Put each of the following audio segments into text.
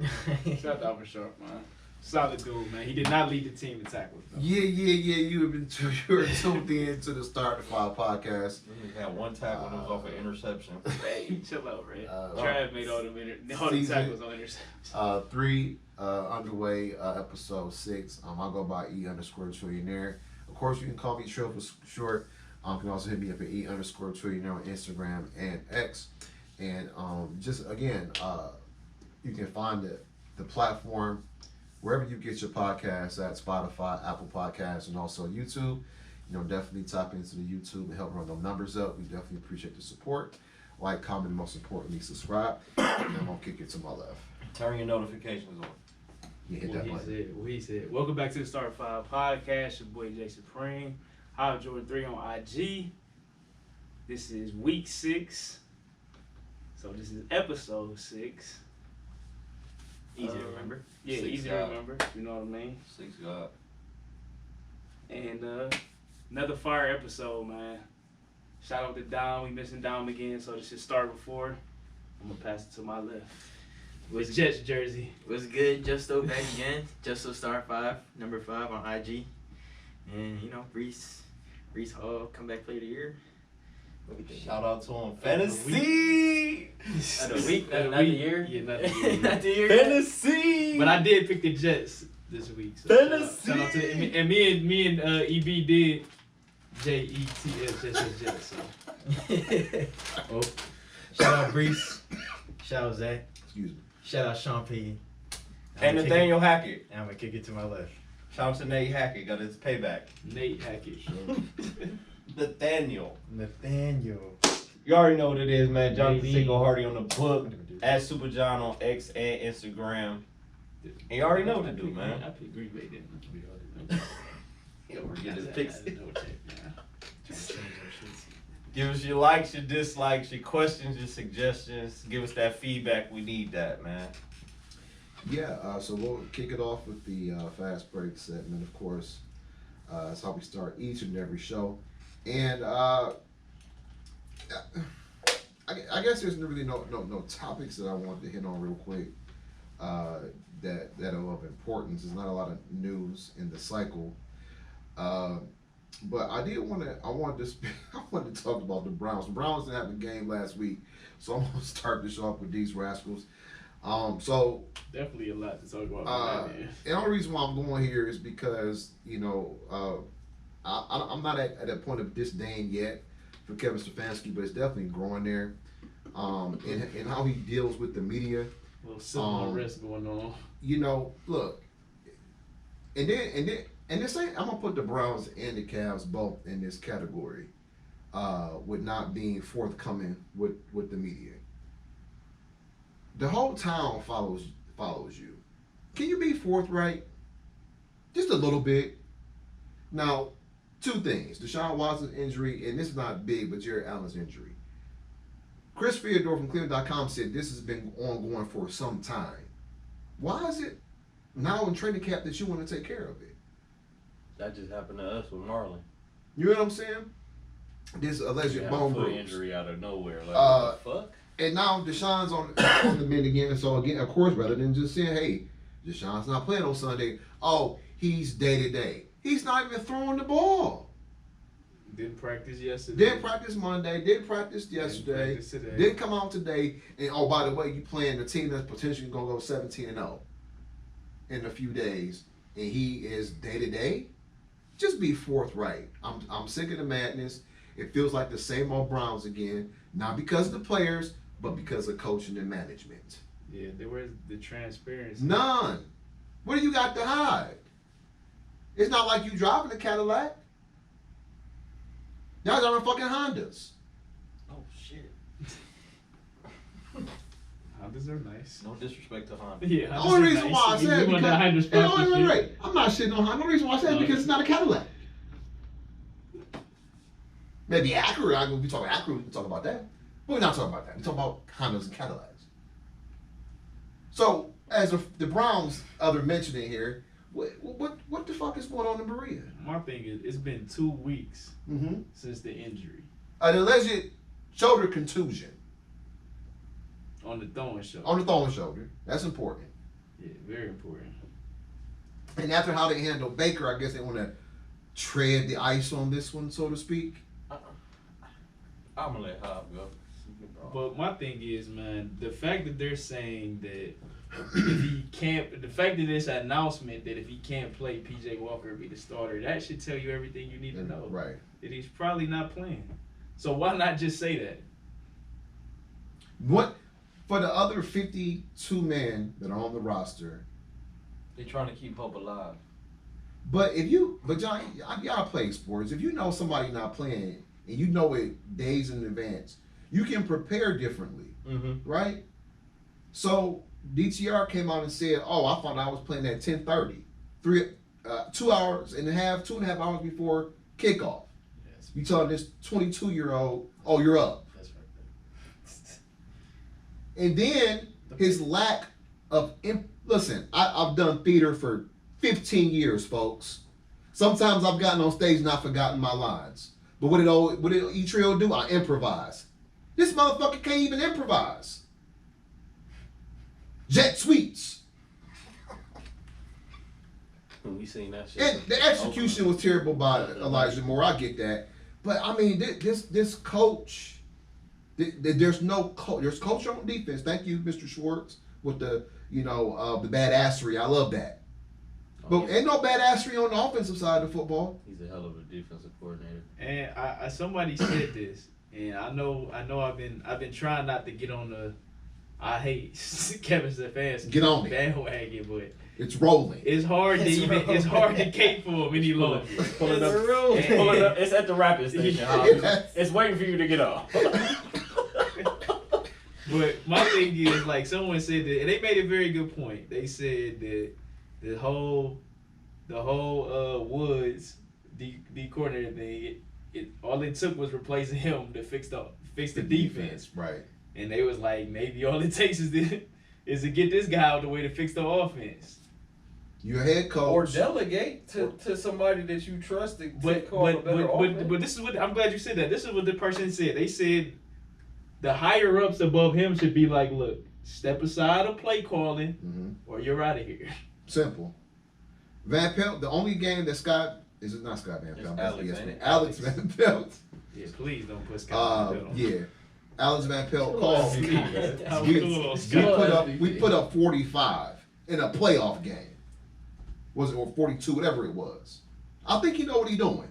Shout out to Alvin Sharp, man. Solid dude, man. He did not lead the team in tackles, though. Yeah. You have been you were tuned in to the Start the File podcast. He had one tackle and it was off an interception. Hey, chill out, Red. Trav made all the tackles on interceptions. 3 underway, episode 6. I go by E_trillionaire. Of course, you can call me Trill for short. You can also hit me up at E_trillionaire on Instagram and X. And just again, you can find the platform wherever you get your podcasts at Spotify, Apple Podcasts, and also YouTube. Definitely tap into the YouTube and help run those numbers up. We definitely appreciate the support. Like, comment, most importantly, subscribe. And I'm going to kick it to my left. Turn your notifications on. Yeah, hit that button. What he said. Welcome back to the Start 5 podcast. Your boy Jay Supreme. How Jordan 3 on IG. This is week 6. So this is episode 6. Easy to remember. Yeah, easy to remember. You know what I mean? 6 God. And another fire episode, man. Shout out to Dom. We missing Dom again, so this should start before. I'm gonna pass it to my left. With Jets jersey. What's good? Justo back again. Justo Star 5, number 5 on IG. And Reese Hall, comeback player of the year. Shout out to him. Fantasy! Not the week, not the year. Yeah, not the year. Not the year. Fantasy! But I did pick the Jets this week. So Fantasy! Shout out to the, and me and EB did JETS, Jets. So. Oh. Shout out Reese. Shout out Zach. Excuse me. Shout out Sean P. And Nathaniel Hackett. And I'm going to kick it to my left. Shout out to Nate Hackett. Got his payback. Nate Hackett. Nathaniel. You already know what it is, man. Jonathan Maybe. Seagull Hardy on the book. At Super John on X and Instagram. And you already know what to do, man. I picked Green Bay, didn't I? He'll forget his picks. Give Give us your likes, your dislikes, your questions, your suggestions. Give us that feedback. We need that, man. Yeah, so we'll kick it off with the fast break segment, of course. That's how we start each and every show. And I guess there's really no topics that I wanted to hit on real quick that are of importance. There's not a lot of news in the cycle. But I wanted to talk about the Browns. The Browns didn't have a game last week, so I'm gonna start this off with these rascals. So definitely a lot to talk about. and the only reason why I'm going here is because I'm not at a point of disdain yet for Kevin Stefanski, but it's definitely growing there. And how he deals with the media. A little civil unrest going on. Look, and this ain't. I'm gonna put the Browns and the Cavs both in this category, with not being forthcoming with the media. The whole town follows you. Can you be forthright? Just a little bit. Now, 2 things: Deshaun Watson's injury, and this is not big, but Jared Allen's injury. Chris Theodore from Cleveland.com said this has been ongoing for some time. Why is it now in training camp that you want to take care of it? That just happened to us with Marlon. You know what I'm saying? This alleged bone foot bruise. injury out of nowhere. Like, what the fuck? And now Deshaun's on the mend again. So again, of course, rather than just saying, "Hey, Deshaun's not playing on Sunday," oh, he's day to day. He's not even throwing the ball. Didn't practice yesterday. Didn't practice Monday. Didn't practice yesterday. Practice today. Didn't come out today. And oh, by the way, you playing a team that's potentially gonna go 17-0 in a few days, and he is day to day. Just be forthright. I'm sick of the madness. It feels like the same old Browns again. Not because of the players, but because of coaching and management. Yeah, there was the transparency. None. What do you got to hide? It's not like you driving a Cadillac. Y'all driving fucking Hondas. Oh, shit. Hondas are nice. No disrespect to Honda. Yeah, The only reason why I said we want that Honda because sponsorship. wait. I'm not shitting on Honda. The reason why I said it because it's not a Cadillac. Maybe Acura. We'll be talking Acura. We can talk about that. But we're not talking about that. We're talking about Hondas and Cadillacs. So, as the Browns other mentioning here, what the fuck is going on in Berea? My thing is, it's been 2 weeks Mm-hmm. since the injury An alleged shoulder contusion on the throwing show. on the throwing shoulder. That's important. Yeah, very important. And after how they handle Baker, I guess they want to tread the ice on this one, so to speak. I'm gonna let Hob go. But my thing is, man, the fact that they're saying that if he can't, the fact that this announcement that if he can't play, PJ Walker will be the starter, that should tell you everything you need to know. Right. That he's probably not playing. So why not just say that? What for the other 52 men that are on the roster? They're trying to keep hope alive. But John, y'all play sports. If you know somebody not playing and you know it days in advance, you can prepare differently, Mm-hmm. right? So DTR came out and said, "Oh, I found out I was playing at 10:30, 2 hours and a half, 2.5 hours before kickoff." Yes, You telling this 22-year-old, "Oh, you're up," that's right. and then his lack of listen. I've done theater for 15 years, folks. Sometimes I've gotten on stage and I've forgotten my lines. But what did E-Trail do? I improvise. This motherfucker can't even improvise. Jet sweeps. We seen that shit. And the execution was terrible by Elijah Moore. I get that. But I mean, this coach, there's no coach. There's coach on defense. Thank you, Mr. Schwartz, with the the badassery. I love that. But ain't no badassery on the offensive side of the football. He's a hell of a defensive coordinator. And I somebody said this, and I know I've been trying not to get on the I hate Kevin Stefanski Get on it. bandwagon, but It's rolling. it's hard it's hard to cape for him any longer. Pull it up. It's Pull it up. It's at the rapping station. Hob. Yes. It's waiting for you to get off. But my thing is, like, someone said that, and they made a very good point. They said that the whole Woods the coordinator thing, all it took was replacing him to fix the defense. Right. And they was like, maybe all it takes is to get this guy out the way to fix the offense. Your head coach. Or delegate to somebody that you trust to call a better offense. But this is what I'm glad you said that. This is what the person said. They said the higher ups above him should be like, look, step aside of play calling, or you're out of here. Simple. Van Pelt, the only game that is it not Scott Van It's Pelt? Alex, Yes, ain't it? Alex Van Pelt. Yeah, please don't put Scott on. Yeah. Alex Van Pelt Chill called. out, man. I was We, cool on we Scott. put up 45 in a playoff game. Was it or 42, whatever it was. I think he know what he's doing.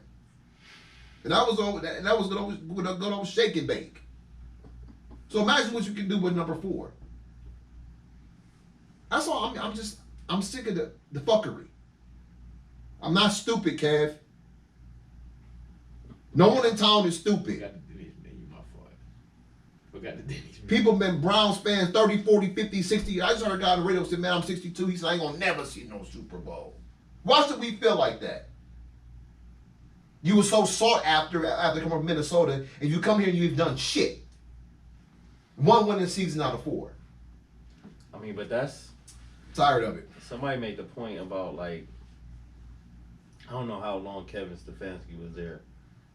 And that was good old shake and bake. So imagine what you can do with number 4. That's all. I'm sick of the fuckery. I'm not stupid, Kev. No one in town is stupid. Forgot the Denny's menu, my fault. Forgot the Denny's menu. People been Browns fans 30, 40, 50, 60. I just heard a guy on the radio say, man, I'm 62. He said, I ain't gonna never see no Super Bowl. Why should we feel like that? You were so sought after coming from Minnesota, and you come here and you've done shit. 1 winning season out of 4. I mean, but that's Tired of it. somebody made the point about, like, I don't know how long Kevin Stefanski was there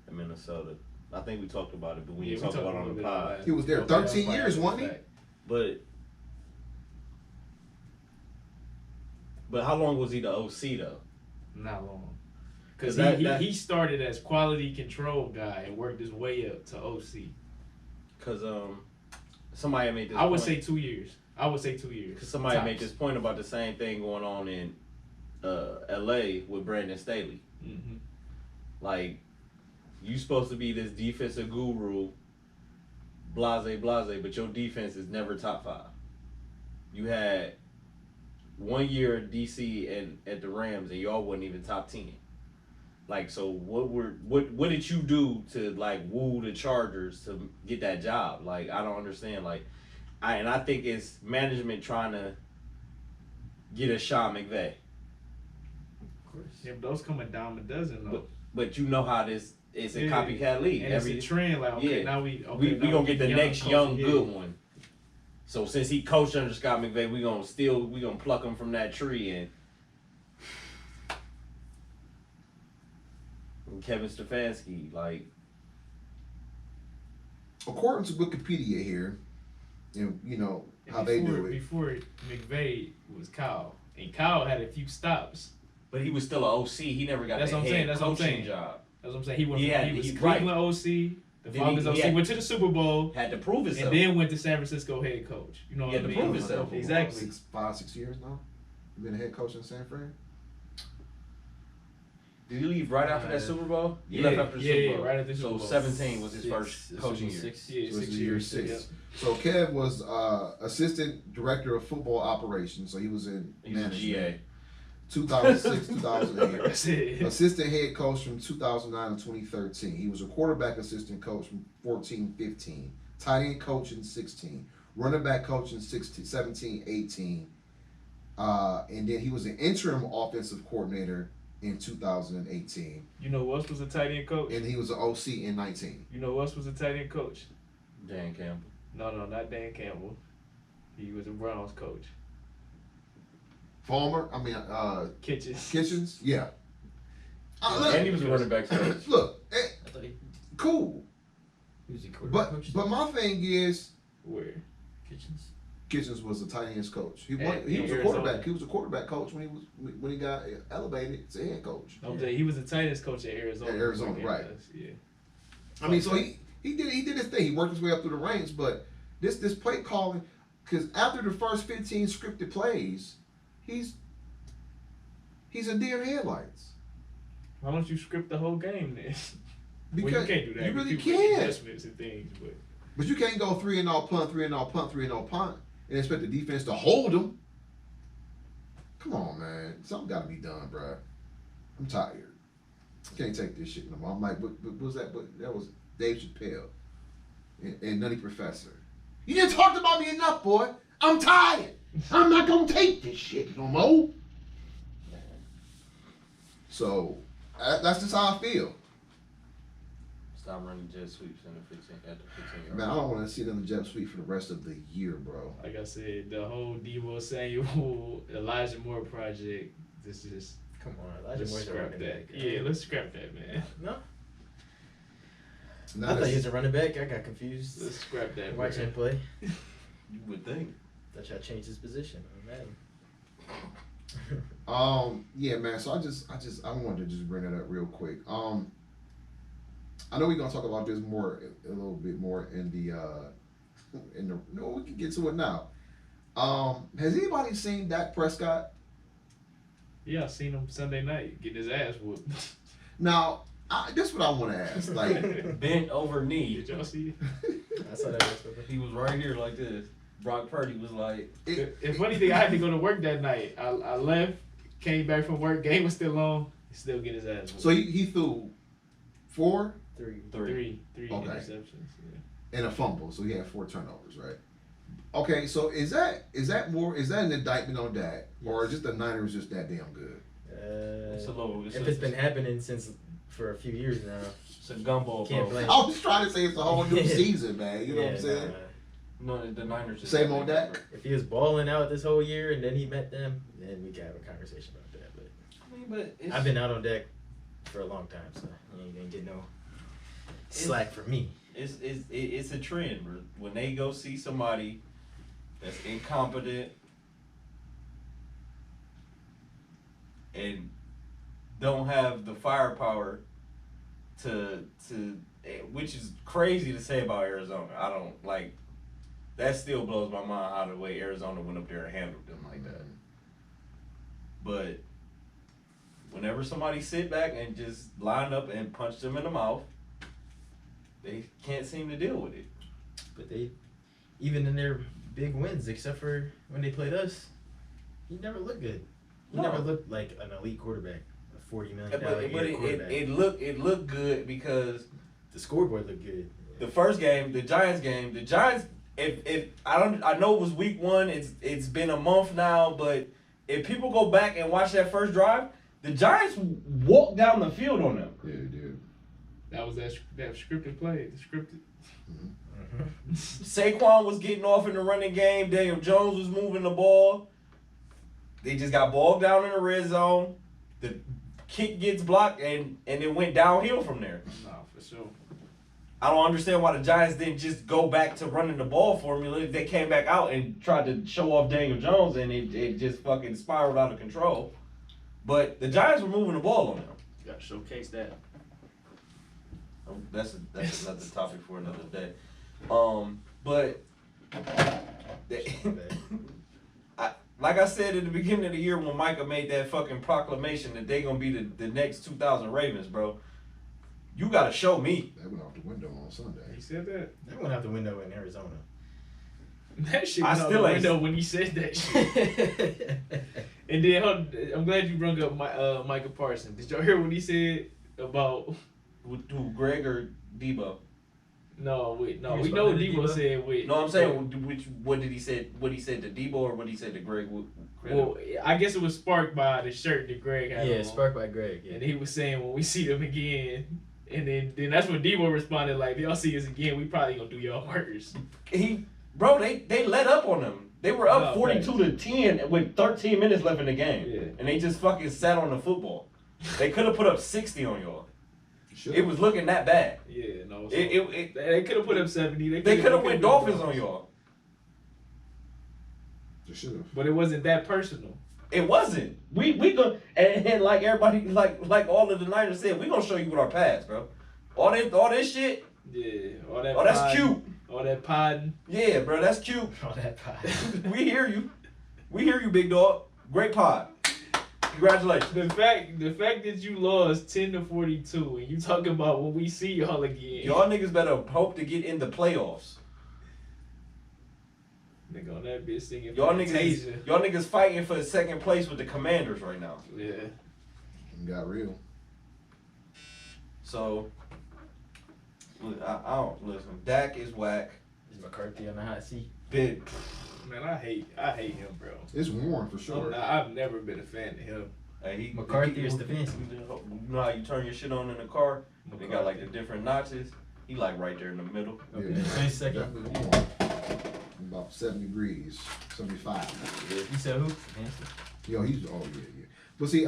in Minnesota. I think we talked about it, but we Yeah, didn't talk about it a on the little bit pod. about it. He was there Okay, 13 that's years, fine. wasn't he? But how long was he the OC though? Not long. Because That- he started as quality control guy and worked his way up to OC. Because somebody made this. I would point. say 2 years. Because somebody made this point about the same thing going on in LA with Brandon Staley. Mm-hmm. Like, you supposed to be this defensive guru, blase, but your defense is never top 5. You had 1 year at DC and at the Rams, and y'all wasn't even top 10. Like, so what did you do to, like, woo the Chargers to get that job? Like, I don't understand. Like, I think it's management trying to get a Sean McVay. Of course. Yeah, but those come a dime a dozen though. But you know how this is a Yeah. copycat league. And it's a trend. Like, okay, yeah. now we we gonna get the next young coach, good one. So since he coached under Scott McVay, we gonna pluck him from that tree and Kevin Stefanski, like, According to Wikipedia here, and how they do it. Before McVay was Kyle, and Kyle had a few stops. But he was still an OC. He never got That's the what I'm head saying, that's what I'm coaching saying. job. That's what I'm saying. He was Right. Cleveland OC, the Then Falcons he OC, had- went to the Super Bowl, Had to prove and himself. then went to San Francisco head coach. You know He what I had to mean? prove himself. Exactly. 6 years now. You been a head coach in San Fran. Did he leave right after that Super Bowl? He yeah, left after the yeah, Super yeah, Bowl. right after the Super So Bowl. 17 was his Six. first This coaching was year. 6. Yeah, So this 6 is years. year Yeah. 6. So Kev was assistant director of football operations. So he was in He's a management. GA. 2006, 2008. That's it. Assistant head coach from 2009 to 2013. He was a quarterback assistant coach from 14-15. Tight end coach in 16. Running back coach in 16, 17, 18. And then he was an interim offensive coordinator in 2018. You know who else was a tight end coach? And he was an OC in 19. You know who else was a tight end coach? Dan Campbell. No, not Dan Campbell. He was a Browns coach. Kitchens. Kitchens? Yeah. And he was a running back coach. Look, I thought he cool. was a quarterback But coach. but my thing is, Where? Kitchens. Kitchens was a tight ends coach. He And- was and a Arizona. quarterback. He was a quarterback coach when he got elevated to head coach. I'm saying he was a tight ends coach at Arizona. At Arizona, right. Yeah. I mean, so he did his thing. He worked his way up through the ranks, but this play calling, because after the first 15 scripted plays, he's a deer in headlights. Why don't you script the whole game then? Because well, you can't do that. you really You make can't. adjustments and things, but But you can't go 3-0 punt, 3-0 punt, 3-0 punt, and expect the defense to hold them. Come on, man. Something got to be done, bruh. I'm tired. Can't take this shit no more. I'm like, what was that? But that was Dave Chappelle and Nutty Professor. You didn't talk about me enough, boy. I'm tired. I'm not gonna take this shit no more. So that's just how I feel. Stop running jet sweeps in the 15 at the 15 Man, I don't want to see them jet sweep for the rest of the year, bro. like I said, the whole Debo Samuel, Elijah Moore project, this is Come on, Elijah let's Moore's a scrap running that. back. Yeah, let's scrap that, man. No, Now I thought he this- was a running back. I got confused. Let's scrap that. Watching man. him play. You would think. Thought y'all changed his position. Yeah, man. So I wanted to just bring that up real quick. I know we're gonna talk about this more, a little bit more in the no, we can get to it now. Has anybody seen Dak Prescott? Yeah, I seen him Sunday night getting his ass whooped. Now, this is what I want to ask. Like, Bent over knee. Did y'all see it? I saw that. yesterday. He was right here like this. Brock Purdy was like, The funny thing, I had to go to work that night. I left, came back from work, game was still on, he still get his ass whooped. so he threw 4 Three. three Okay. interceptions. Yeah. and a fumble, so he had 4 turnovers, right? Okay, so is that an indictment on Dak, or Yes. just the Niners just that damn good? it's a little. If it's been happening for a few years now, It's a gumbo. Can't bro. blame- I was trying to say it's a whole new season, man. You know what I'm yeah, saying? nah. No, the Niners. just Same got old big Dak? number. If he was balling out this whole year and then he met them, then we can have a conversation about that. But I mean, but it's, I've been out on deck for a long time, so you ain't gonna get no slack from me. It's a trend. Bro. When they go see somebody that's incompetent and don't have the firepower to which is crazy to say about Arizona. I don't like that. Still blows my mind how the way Arizona went up there and handled them like that. But whenever somebody sit back and just line up and punch them in the mouth, they can't seem to deal with it. But they, even in their big wins, except for when they played us, he never looked good. He No. never looked like an elite quarterback, a $40 million But quarterback. it looked good because The scoreboard looked good. the first game, the Giants, if I know it was week 1, it's been a month now, but if people go back and watch that first drive, the Giants walked down the field on them. Yeah, dude. That was that scripted play. The scripted. Saquon was getting off in the running game. Daniel Jones was moving the ball. They just got bogged down in the red zone. The kick gets blocked, and it went downhill from there. Nah, for sure. I don't understand why the Giants didn't just go back to running the ball formula. They came back out and tried to show off Daniel Jones, and it just fucking spiraled out of control. But the Giants were moving the ball on them. You gotta showcase that. That's another topic for another day. But they, like I said at the beginning of the year when Micah made that fucking proclamation that they gonna be the next 2000 Ravens, bro. You gotta show me. That went out the window on Sunday. He said that. That went out the window in Arizona. That shit I went out still the ain't- window when he said that shit. And then I'm glad you brought up Micah Parsons. Did y'all hear what he said about? Who, Greg or Debo? No, wait, no. You We know what responded to Debo Debo? said. Wait, No, I'm saying what did he say? What he said to Debo or what he said to Greg? Well, I guess it was sparked by the shirt that Greg had. Yeah, on. sparked by Greg. Yeah. And he was saying when we see them again, and then that's when Debo responded like, "If y'all see us again, we probably gonna do y'all worse." Bro, they let up on them. They were up No, 42-10 with 13 minutes left in the game, Yeah. and they just fucking sat on the football. They could have put up 60 on y'all. Should've. It was looking that bad. Yeah, no. So They they could have put up 70. could have went Dolphins on y'all. They should have. But it wasn't that personal. It wasn't. We go and like everybody like all of the Niners said, we gonna show you what our past, bro. All this shit. Yeah, all that. Oh, that's pod- cute. All that podding. Yeah, bro, that's cute. All that pie. We hear you. We hear you, big dog. Great pod. Congratulations. The fact that you lost 10-42, and you talking about when we see y'all again. Y'all niggas better hope to get in the playoffs. Nigga on that bitch singing. Y'all Fantasia. niggas fighting for second place with the Commanders right now. Yeah. It got real. So, I don't listen. Dak is whack. Is McCarthy on the hot seat? Big. Man, I hate him, bro. It's Warren for sure. I've never been a fan of him. Hey, McCarthy or Stefanski? You know how you turn your shit on in the car? They got like the different notches. He like right there in the middle. Okay, Yeah. 20 seconds. Definitely Warren. About 70 degrees, 75. You said who? Stefanski. Yo, he's But see,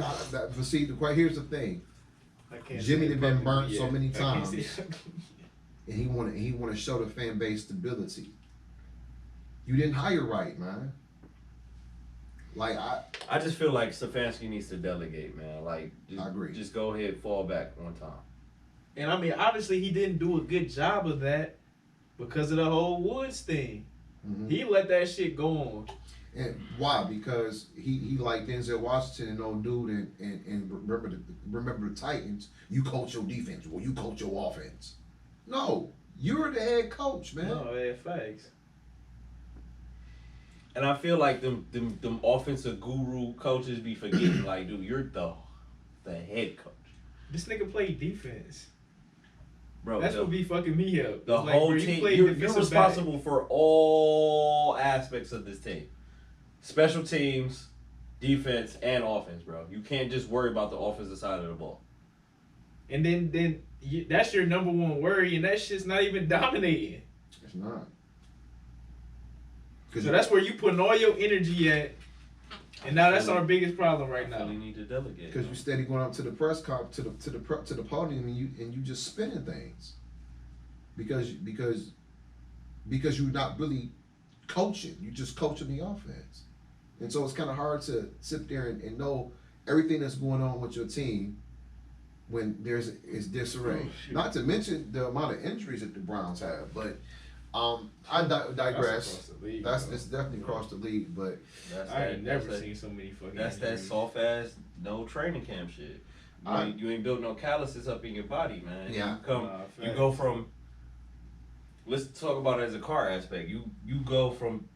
here's the thing. I can't Jimmy say done been it burnt publicly so yet. many I can't times. say- And he want to show the fan base stability. You didn't hire right, man. Like I just feel like Stefanski needs to delegate, man. Like, just, I agree. Just go ahead, fall back one time. And I mean, obviously, he didn't do a good job of that because of the whole Woods thing. Mhm. He let that shit go on. And why? Because he like Denzel Washington and old dude and remember the Titans. You coach your defense. Well, you coach your offense. No, you're the head coach, man. No, yeah, facts. And I feel like them offensive guru coaches be forgetting, like, dude, you're the head coach. This nigga played defense. Bro, That's what be fucking me up. the It's like, whole bro, you team, played you're defensive responsible for all aspects of this team. Special teams, defense, and offense, bro. You can't just worry about the offensive side of the ball. back. And then that's your number one worry, and that shit's not even dominating. It's not. So that's where you putting all your energy at. And now that's our biggest problem right now. You need to delegate. Because you steady going up to the press con to the podium and you just spinning things. Because you're not really coaching. You're just coaching the offense. And so it's kind of hard to sit there and know everything that's going on with your team when it's disarray. Oh, shoot. Not to mention the amount of injuries that the Browns have. But I digress. It's definitely across the league, but I ain't never seen so many fucking. That's that injuries. soft ass no training camp shit. You ain't built no calluses up in your body, man. Yeah. You go from. Let's talk about it as a car aspect. You go from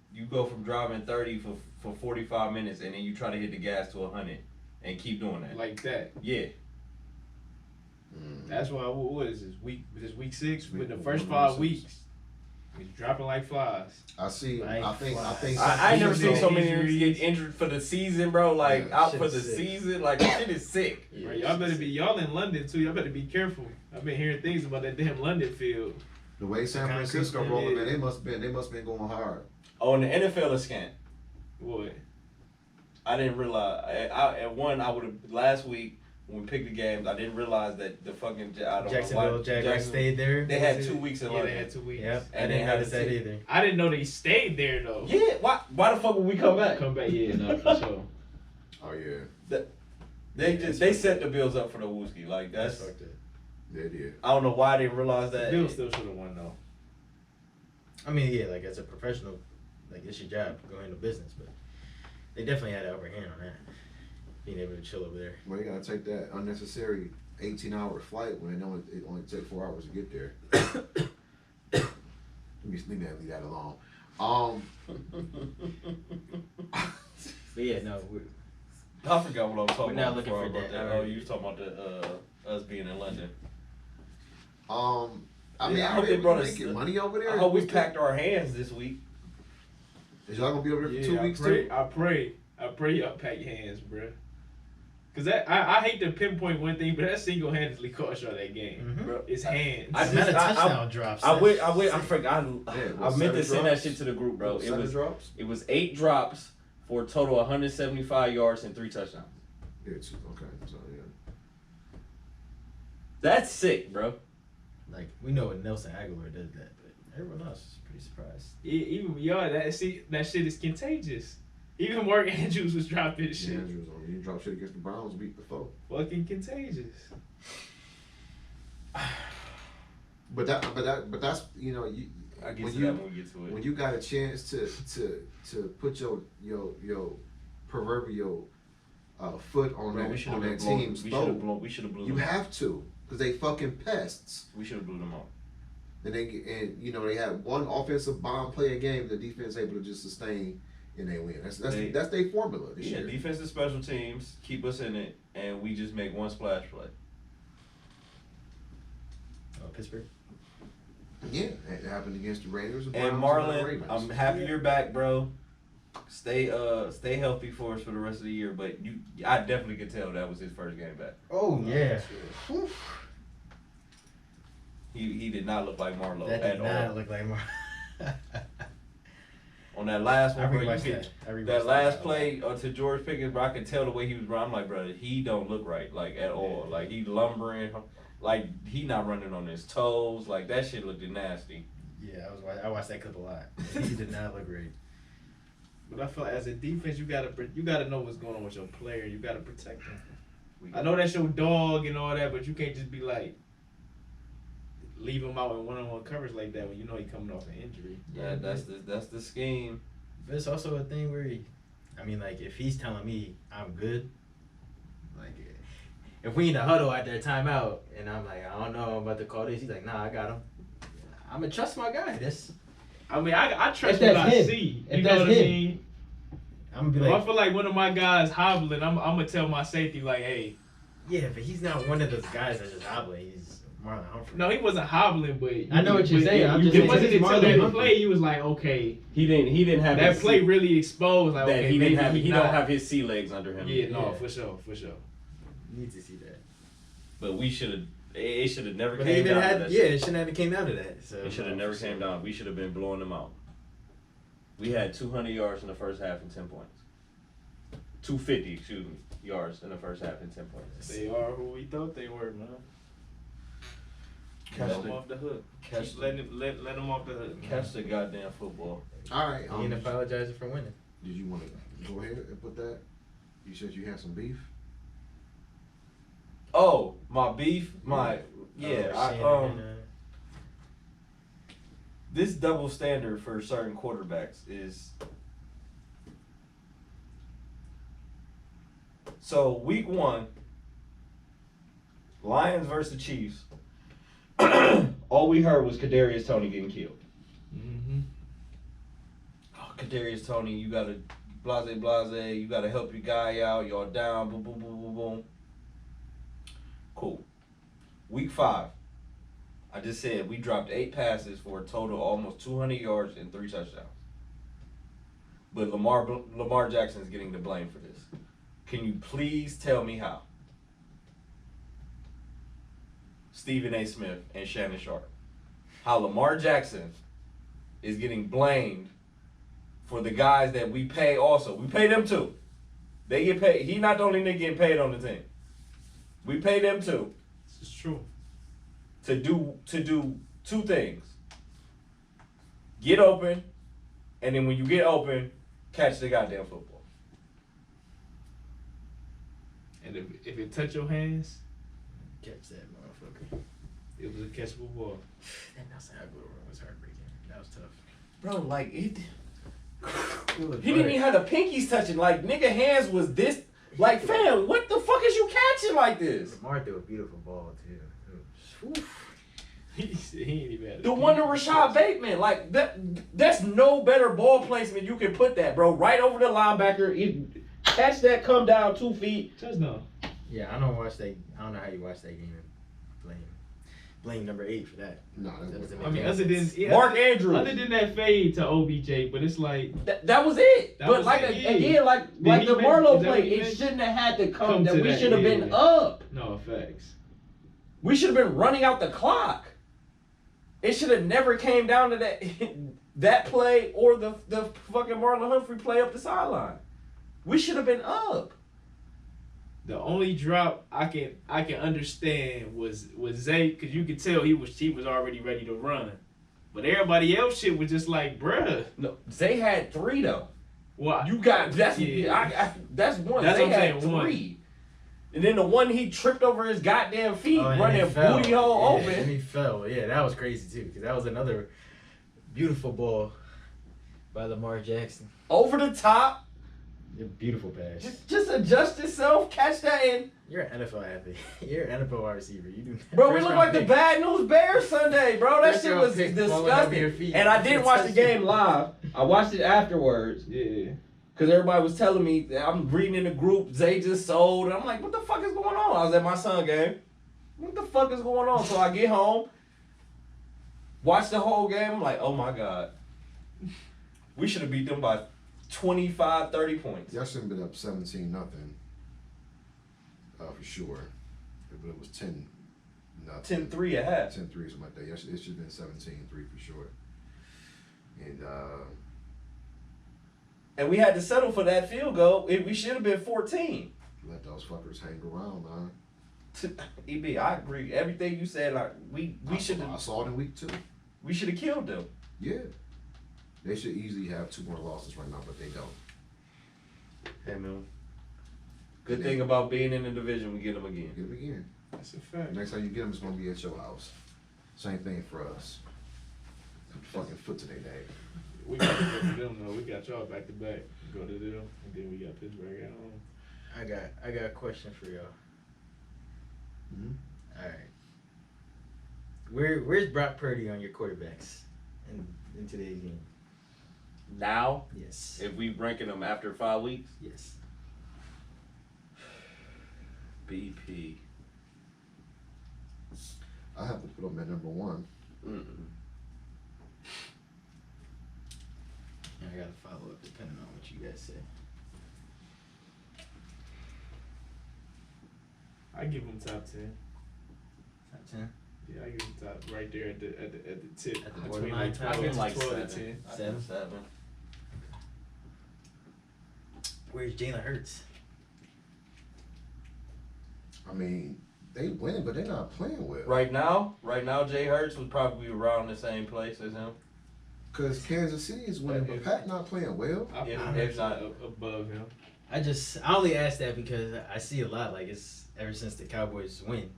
driving 30 for 45 minutes and then you try to hit the gas to 100 and keep doing that. like that. Yeah. That's why. What is this week? This week 6 with the Week- first week 5 6. weeks. It's dropping like flies. I see. Like, I think. I ain't never seen so many Injuries. niggas get injured for the season, bro. Like Yeah, out shit for is the sick. season. Like shit is sick. Yeah, Right, y'all better be. Y'all in London too. Y'all better be careful. I've been hearing things about that damn London field. The way San Concrete, Francisco yeah. rolling, man, they must been going hard. Oh, and the NFL is scant. What? I didn't realize. I would have last week when we picked the games, I didn't realize that the fucking I don't know Jacksonville why Jaguars stayed there. They had 2 weeks in Yeah, London. they had 2 weeks. Yep, I And they didn't had notice to that see- either. I didn't know they stayed there though. Yeah, why the fuck would we come back? Come back, yeah, no, for sure. Oh yeah, They set the Bills up for the Wooski. Like that's fucked up. they did. I don't know why they realized that. Bill still should have won though. I mean, yeah, like as a professional, like it's your job, go into business, but they definitely had an upper hand on that, being able to chill over there. Well, you gotta take that unnecessary 18-hour flight when it only take 4 hours to get there. Let me leave that alone. But yeah, no, I forgot what I was talking We're about. not looking before for about that. Oh, you was talking about the us being in London. I mean, Yeah, I I hope hope they brought us making money over there. I hope we packed our hands this week. Is y'all gonna be over there for 2 weeks I too? I pray y'all pack your hands, bruh. Cause I hate to pinpoint one thing, but that single-handedly cost y'all that game, Mhm. bro. It's hands. I the amount of just- I- touchdown drops. I forgot. Yeah, I what, meant to 7 send that drops? shit to the group, bro. What, It 7 was drops. 8 drops for a total of 175 yards and 3 touchdowns. Yeah, okay. So yeah. That's sick, bro. Like we know what Nelson Aguilar does that, but everyone else is pretty surprised. Even y'all, that shit is contagious. Even Mark Andrews was dropping Yeah, shit. Andrews on you drop shit against the Browns week before. Fucking contagious. But that's you know you I get when to you that when we get to it. when you got a chance to put your proverbial foot on Bro, that we should on have that blown. team's We throat. should have blew You them out. have to, because they fucking pests. We should have blew them out. And they had one offensive bomb play a game. The defense able to just sustain and they win. That's their formula this Yeah, year. defensive special teams keep us in it, and we just make one splash play. Pittsburgh. Yeah, it happened against the Raiders And Browns the Marlon, Ravens. I'm happy you're back, bro. Stay healthy for us for the rest of the year. But I definitely could tell that was his first game back. Oh yeah. He did not look like Marlo That at did all. not look like Mar. On that last I one, bro, rewatched you that. I rewatched that last play to George Pickens, bro, I could tell the way he was running. I'm like, bro, he don't look right, like, at all. Like, he lumbering, like, he not running on his toes. Like, that shit looked nasty. Yeah, I watched that clip a lot. He did not look great. But I feel like as a defense, you gotta know what's going on with your player. You gotta protect him. We- I know that's your dog and all that, but you can't just be like leave him out in one-on-one coverage like that when you know he coming off an injury. Yeah, that's the scheme. But it's also a thing where like if he's telling me I'm good, like if we in a huddle at their timeout and I'm like, I don't know, I'm about to call this, he's like, nah, I got him. I'm gonna trust my guy. I mean, I trust If what that's I him. see. If You know that's what I him. mean? I'm gonna be If I like, feel like one of my guys hobbling, I'm gonna tell my safety like, hey, yeah, but he's not one of those guys that's just hobbling. He's Marlon Humphrey. no, he wasn't hobbling, but I know what you're saying. I'm just it saying, wasn't he's until Marlon that Humphrey. play you was like, okay, He didn't have that his play sea- really exposed. Like, that okay, he maybe didn't have. He not. don't have his sea legs under him. Yeah, no, Yeah. for sure. You need to see that. But we should have. It should have never But came they even down to had, that. yeah, it shouldn't have came down to that. So It should have never came down. We should have been blowing them out. We had 200 yards in the first half and 10 points. 250, excuse me, yards in the first half and 10 points. They are who we thought they were, man. Catch Let them the- off the hook. catch Keep let them off the hook. Catch the goddamn football. All right. He ain't apologizing for winning. Did you want to go ahead and put that? You said you had some beef. Oh, my beef, yeah. This double standard for certain quarterbacks is. So week 1, Lions versus Chiefs. All we heard was Kadarius Toney getting killed. Mm-hmm. Oh, Kadarius Toney, you gotta blase, you gotta help your guy out. Y'all down, boom, boom, boom, boom, boom. Cool. Week 5, I just said we dropped 8 passes for a total of almost 200 yards and 3 touchdowns. But Lamar Jackson is getting the blame for this. Can you please tell me how? Stephen A. Smith and Shannon Sharp. How Lamar Jackson is getting blamed for the guys that we pay also. We pay them too. They get paid. He not the only nigga getting paid on the team. We pay them too This is true. to do two things. Get open, and then when you get open, catch the goddamn football. And if it touch your hands, Catch that motherfucker. it was a catchable ball. And that's how good it was heartbreaking. That was tough. Bro, like it. Good He didn't even have the pinkies touching. Like nigga hands was this. Like fam, what the fuck is you catching like this? Lamar threw a beautiful ball too. Oof. He ain't even had The one to Rashad Bateman, like that's no better ball placement you can put that, bro. Right over the linebacker. Catch that, come down 2 feet. touchdown. Yeah, I don't watch that. I don't know how you watch that game and blame number 8 for that. No, that That was doesn't I mean, make other sense. than Mark Andrews. other than that fade to OBJ, but it's like That was it. That but was like it, yeah. again, like he the make- Marlowe is that play, what he it make? shouldn't have had to come. Come That to we that, should have yeah. been up. no effects. We should have been running out the clock. It should have never came down to that that play or the fucking Marlon Humphrey play up the sideline. We should have been up. The only drop I can understand was Zay, because you could tell he was already ready to run, but everybody else shit was just like, bruh. No, Zay had 3 though. Well, You got that's Yeah. that's one. That's Zay what I'm had saying, 3. And then the one he tripped over his goddamn feet, Oh, and running he fell. booty hole Yeah, open. And he fell. Yeah, that was crazy too, because that was another beautiful ball by Lamar Jackson. Over the top. A beautiful pass. Just adjust yourself, catch that in. You're an NFL athlete. You're an NFL wide receiver. You do. Bro, we first look round like the pick. Bad News Bears Sunday, bro. That First shit round was pick falling under your disgusting. feet. And I didn't watch the game live. I watched it afterwards. yeah. Because everybody was telling me, that I'm reading in the group, Zay just sold. And I'm like, what the fuck is going on? I was at my son game. What the fuck is going on? So I get home, watch the whole game. I'm like, oh my God. We should have beat them by 25, 30 points. Y'all shouldn't have been up 17-0. For sure. But it was 10-0. 10-3 at half. 10-3, something like that. Yeah, it should have been 17-3 for sure. And we had to settle for that field goal. We should have been 14. Let those fuckers hang around, man. EB, I agree. Everything you said, like we should I have saw it in week 2. we should have killed them. Yeah. They should easily have 2 more losses right now, but they don't. Hey man. Good thing about being in the division, we get them again. Get them again. That's a fact. Next time you get them, it's going to be at your house. Same thing for us. Put the fucking foot to their neck. We got to go to them though. We got y'all back to back. Go to them, and then we got Pittsburgh at home. I got a question for y'all. Mhm. All right. Where's Brock Purdy on your quarterbacks in today's game? Now, Yes. if we ranking them after 5 weeks, Yes. BP. I have to put them at number 1. Mm-mm. I gotta follow up depending on what you guys say. I give them top 10. Top 10. Yeah, I give them top right there at the tip. At the Between borderline like top. 12 like 12 to 7. 10. 7. 7. Where's Jalen Hurts? I mean, they winning, but they're not playing well. Right now, Jay Hurts would probably be around the same place as him. Because Kansas City is winning, but Pat not playing well. I put If Hurts not- above him. I only ask that because I see a lot, like it's ever since the Cowboys win.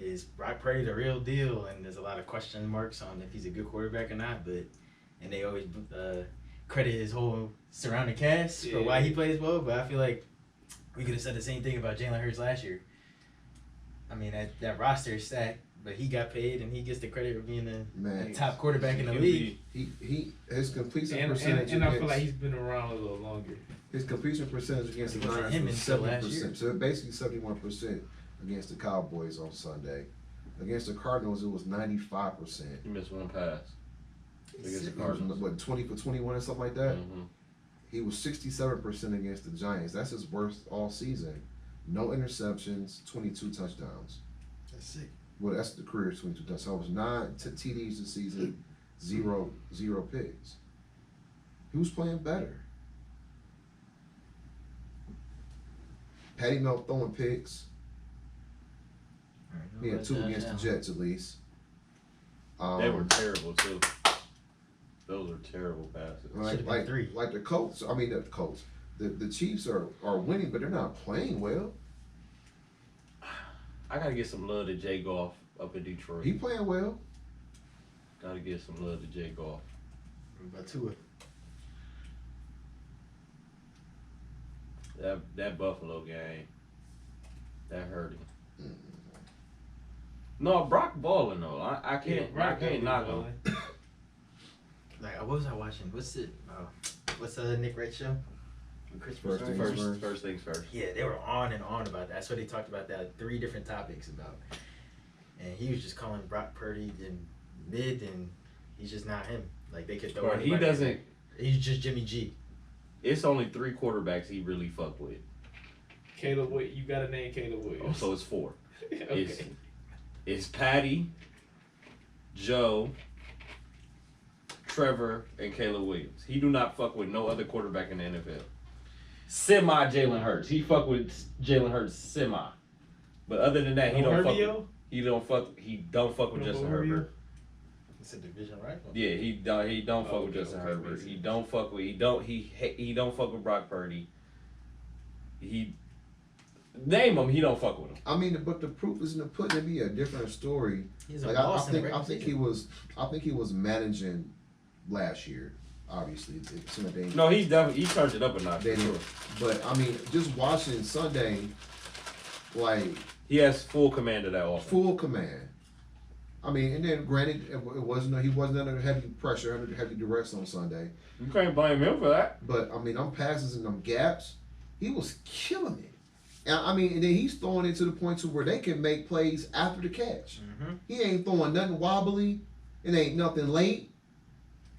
Is Brock Purdy the real deal? And there's a lot of question marks on if he's a good quarterback or not. And they always credit his whole surrounding cast for why he plays well. But I feel like we could have said the same thing about Jalen Hurts last year. I mean that roster is stacked, but he got paid and he gets the credit for being the Man, top quarterback in the He'll league. he his completion And percentage I feel against like he's been around a little longer. his completion percentage against the It wasn't Giants him was until last 70%. So basically 71% against the Cowboys on Sunday. Against the Cardinals, it was 95%. He missed one pass. Against the He was, Cardinals. what, 20 for 21 or something like that? Mm-hmm. He was 67% against the Giants. That's his worst all season. No interceptions, 22 touchdowns. That's sick. Well, that's the career 22 touchdowns. So it was 9 TDs this season, zero picks. He was playing better. Patty Melt throwing picks. He had 2 against the Jets at least. They were terrible too. Those were terrible passes. Should've been 3. Like the Colts. I mean the Colts. The Chiefs are winning, but they're not playing well. I gotta get some love to Jay Goff up in Detroit. He playing well. Gotta give some love to Jay Goff. But Tua. That Buffalo game, that hurt him. No, Brock balling though. I can't knock him. Like, what was I watching? What's the Nick Wright show? First things First things first. Yeah, they were on and on about that. That's what they talked about that 3 different topics about. And he was just calling Brock Purdy and mid, and he's just not him. Like, they could throw Bro, he anybody. doesn't. He's just Jimmy G. It's only 3 quarterbacks he really fuck with. Caleb, you got to name Caleb Oh, Williams. so it's 4. Okay. It's Patty, Joe, Trevor, and Caleb Williams. He do not fuck with no other quarterback in the NFL. Semi Jalen Hurts. He fuck with Jalen Hurts semi. But other than that, he don't fuck with, he don't fuck with No Justin Herbio? Herbert. It's a division rival. Yeah, he don't fuck with Justin okay, Herbert. makes He sense. don't fuck with he don't fuck with Brock Purdy. He name him, he don't fuck with him. I mean, but the proof is in the pudding. It'd be a different story. He's a Like boss in the I regular think he was managing last year. Obviously, it's in the No, he's definitely he turned it up a notch. They For sure. did. But I mean, just watching Sunday, like He has full command of that offense. full command. I mean, and then granted, he wasn't under heavy pressure, under heavy duress on Sunday. You can't blame him for that. But I mean, them passes and them gaps, he was killing it. And I mean, and then he's throwing it to the point to where they can make plays after the catch. Mm-hmm. He ain't throwing nothing wobbly. It ain't nothing late.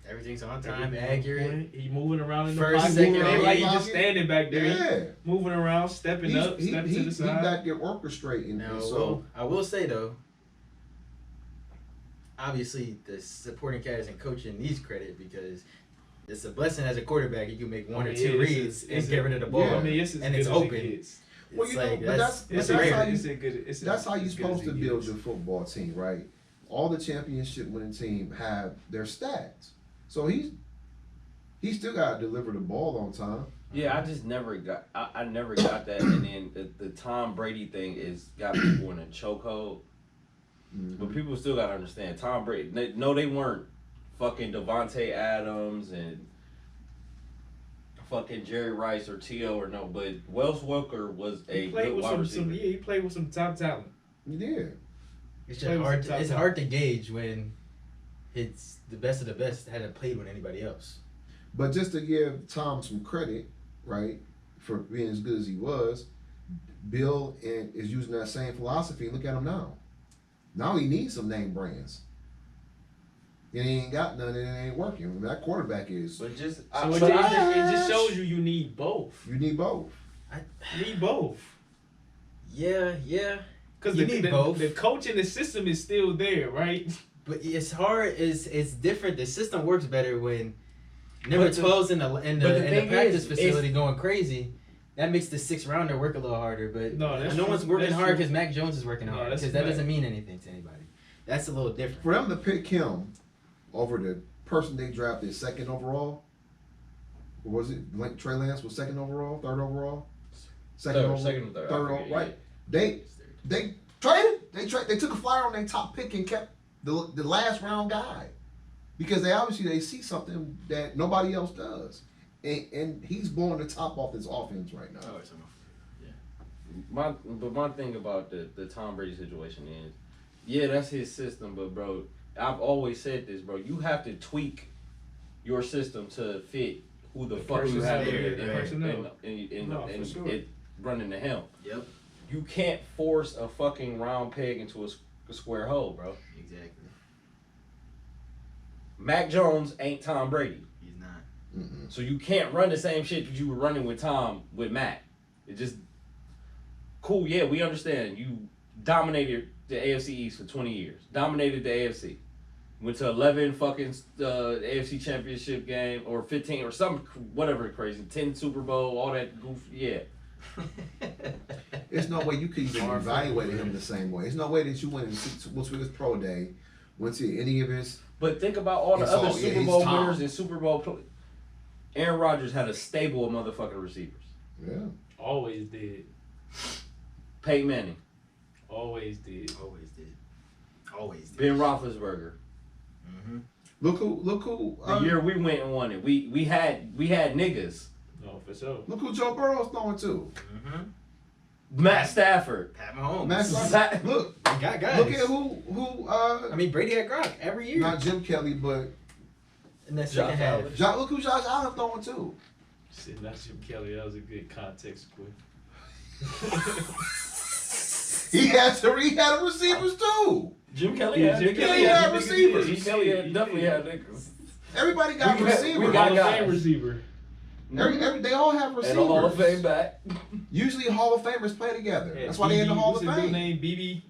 Everything's on time, Everything on accurate. point. He moving around in the First, pocket. second, It ain't like he just pocket. standing back there. Yeah. Moving around, stepping up, stepping to the He side. back there orchestrating. Now, And so I will say though, obviously the supporting cast and coaching needs credit because it's a blessing as a quarterback. You can make one or two reads and get rid of the ball, yeah. I mean, it's as and good it's as it open. gets. Well, It's you know, like but that's that's rare. how you- It's as good. that's how you're as good supposed as to it build gets. your football team, right? All the championship winning team have their stats. So he still got to deliver the ball on time. Yeah, I just never got. I never got that. And then the Tom Brady thing is got people in a chokehold. But people still gotta understand Tom Brady. They weren't fucking Devontae Adams and fucking Jerry Rice or T.O. or no. But Wes Welker was a He played good with wide some, receiver. he played with some top talent. He did. It's Play just with hard. some top It's talent. hard to gauge when it's the best of the best hadn't played with anybody else. But just to give Tom some credit, right, for being as good as he was, Bill is using that same philosophy. Look at him now. Now he needs some name brands. And he ain't got none, and it ain't working. I mean, that quarterback is. But just So it just shows you need both. You need both. You need both. Yeah. Because You need both. the coach and the system is still there, right? But it's hard. It's different. The system works better when number But the- 12's in but the the thing practice is, facility going crazy. That makes the 6th rounder work a little harder. But No, that's no true. one's working That's hard true. because Mac Jones is working No, hard. that's Because that fact. doesn't mean anything to anybody. That's a little different. For them to pick him over the person they drafted 2nd overall, or was it Trey Lance was 2nd overall, 3rd overall, Second or third, I third forget, overall, yeah. right? They traded. They took a flyer on their top pick and kept the last round guy because they see something that nobody else does, and he's blowing the top off this offense right now. My thing about the Tom Brady situation is, yeah, that's his system, but bro, I've always said this, bro. You have to tweak your system to fit who the fuck you have personnel. in No, for sure. it running the helm. Yep. You can't force a fucking round peg into a square hole, bro. Exactly. Mac Jones ain't Tom Brady, He's not. Mm-mm. so you can't run the same shit that you were running with Tom with Mac. It just cool. Yeah, we understand. You dominated the AFC East for 20 years. Dominated the AFC. Went to 11 fucking AFC Championship game or 15 or something, whatever crazy. 10 Super Bowl, all that goof. Yeah. It's no way you could even Far from evaluate it. him the same way. It's no way that you went to his pro day, went to any of his. But think about all the It's other all- yeah, Super he's Bowl Tom. winners and Super Bowl. Aaron Rodgers had a stable of motherfucking receivers. Yeah. Always did. Peyton Manning, Always did. Always did. Always did. Ben Roethlisberger. Mm-hmm. Look who. The year we went and won it, we had niggas. No, for sure. Look who Joe Burrow's throwing to. Mm-hmm. Matt Stafford. Pat Mahomes. Matt Zach- Stafford. Look. We got guys. Look at who. I mean, Brady had Gronk every year. Not Jim Kelly, but in that Josh second half. Allen. Look who Josh Allen throwing to. Shit, not Jim Kelly. That was a good context quiz. He had receivers too. Jim Kelly Yeah, had Jim niggas. Kelly had receivers. Jim Kelly had, definitely had niggas. Everybody got We got- receivers. we got Hall of guys. Fame receiver. They all have receivers. And a Hall of Fame back. Usually Hall of Famers play together. Yeah, That's why they in the BB, Hall of what's his dude Fame. name? BB.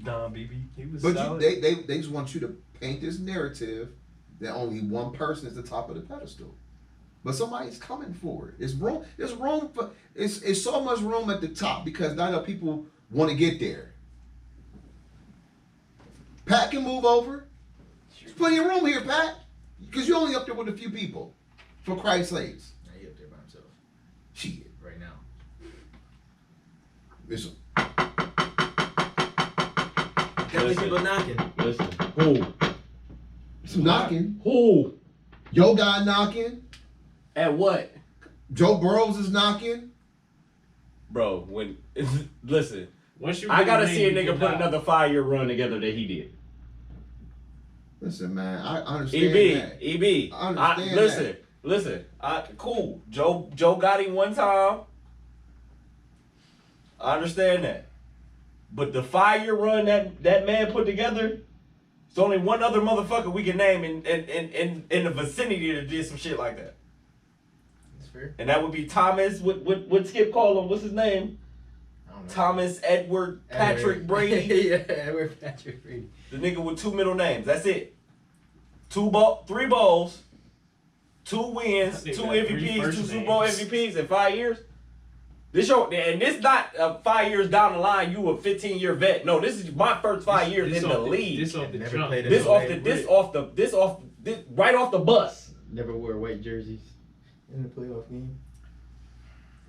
Don BB. He was But solid. they just want you to paint this narrative that only one person is the top of the pedestal. But somebody's coming for it. There's room for it's so much room at the top because not enough people want to get there. Pat can move over. There's plenty of room here, Pat. Because you're only up there with a few people. For Christ's sakes. Now he up there by himself Shit. right now. Listen. Definitely Listen. people knocking. Listen. Who? Some knocking. Who? Yo guy knocking. At what? Joe Burrows is knocking. Bro, when listen, Once you I gotta really see a name, you nigga put cannot. another 5-year run together that he did. Listen, man, I understand that. EB. I understand Listen. Cool. Joe got him one time. I understand that. But the 5-year run that man put together, it's only one other motherfucker we can name in the vicinity that did some shit like that. That's fair. And that would be Thomas, what Skip call him? What's his name? I don't know. Thomas Edward Patrick Brady. Yeah, Edward Patrick Brady. The nigga with 2 middle names. That's it. 3 bowls, 2 wins, That 2 nigga got 3 MVPs, 2 first Super Bowl names. MVPs in 5 years. This not 5 years down the line. You a 15-year vet. No, this is my first 5 years This in the off league. This off the Never jump. played a This no off way the to this right off the bus. Never wore white jerseys in the playoff game.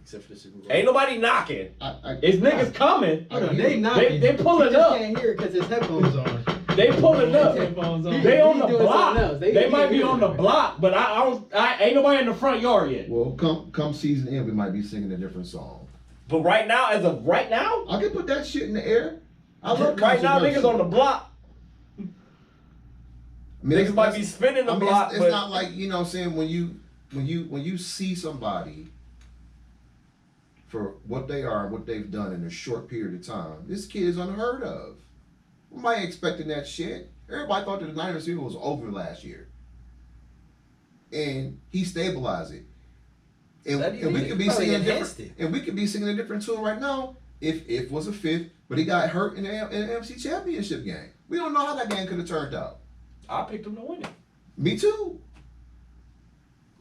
Except for the Super Bowl. Ain't nobody knocking. I It's niggas coming. Hold on, I they hear ain't knocking. They pulling He just up. can't hear it because his headphones on. They pulling up. Headphones on. They on the doing block. something else. They might be hear on the it. block, but I ain't nobody in the front yard yet. Well, come season end, we might be singing a different song. But right now, as of right now, I can put that shit in the air. I love right now controversy. niggas on the block. I mean, Niggas might be spinning the I mean, block, it's but not like, you know what I'm saying, when you see somebody for what they are and what they've done in a short period of time, this kid is unheard of. Nobody expecting that shit. Everybody thought that the Niners season was over last year. And he stabilized it. And we could be Probably singing enhanced different. it. And we could be singing a different tune right now if was a fifth, but he got hurt in the NFC Championship game. We don't know how that game could have turned out. I picked him to win it. Me too.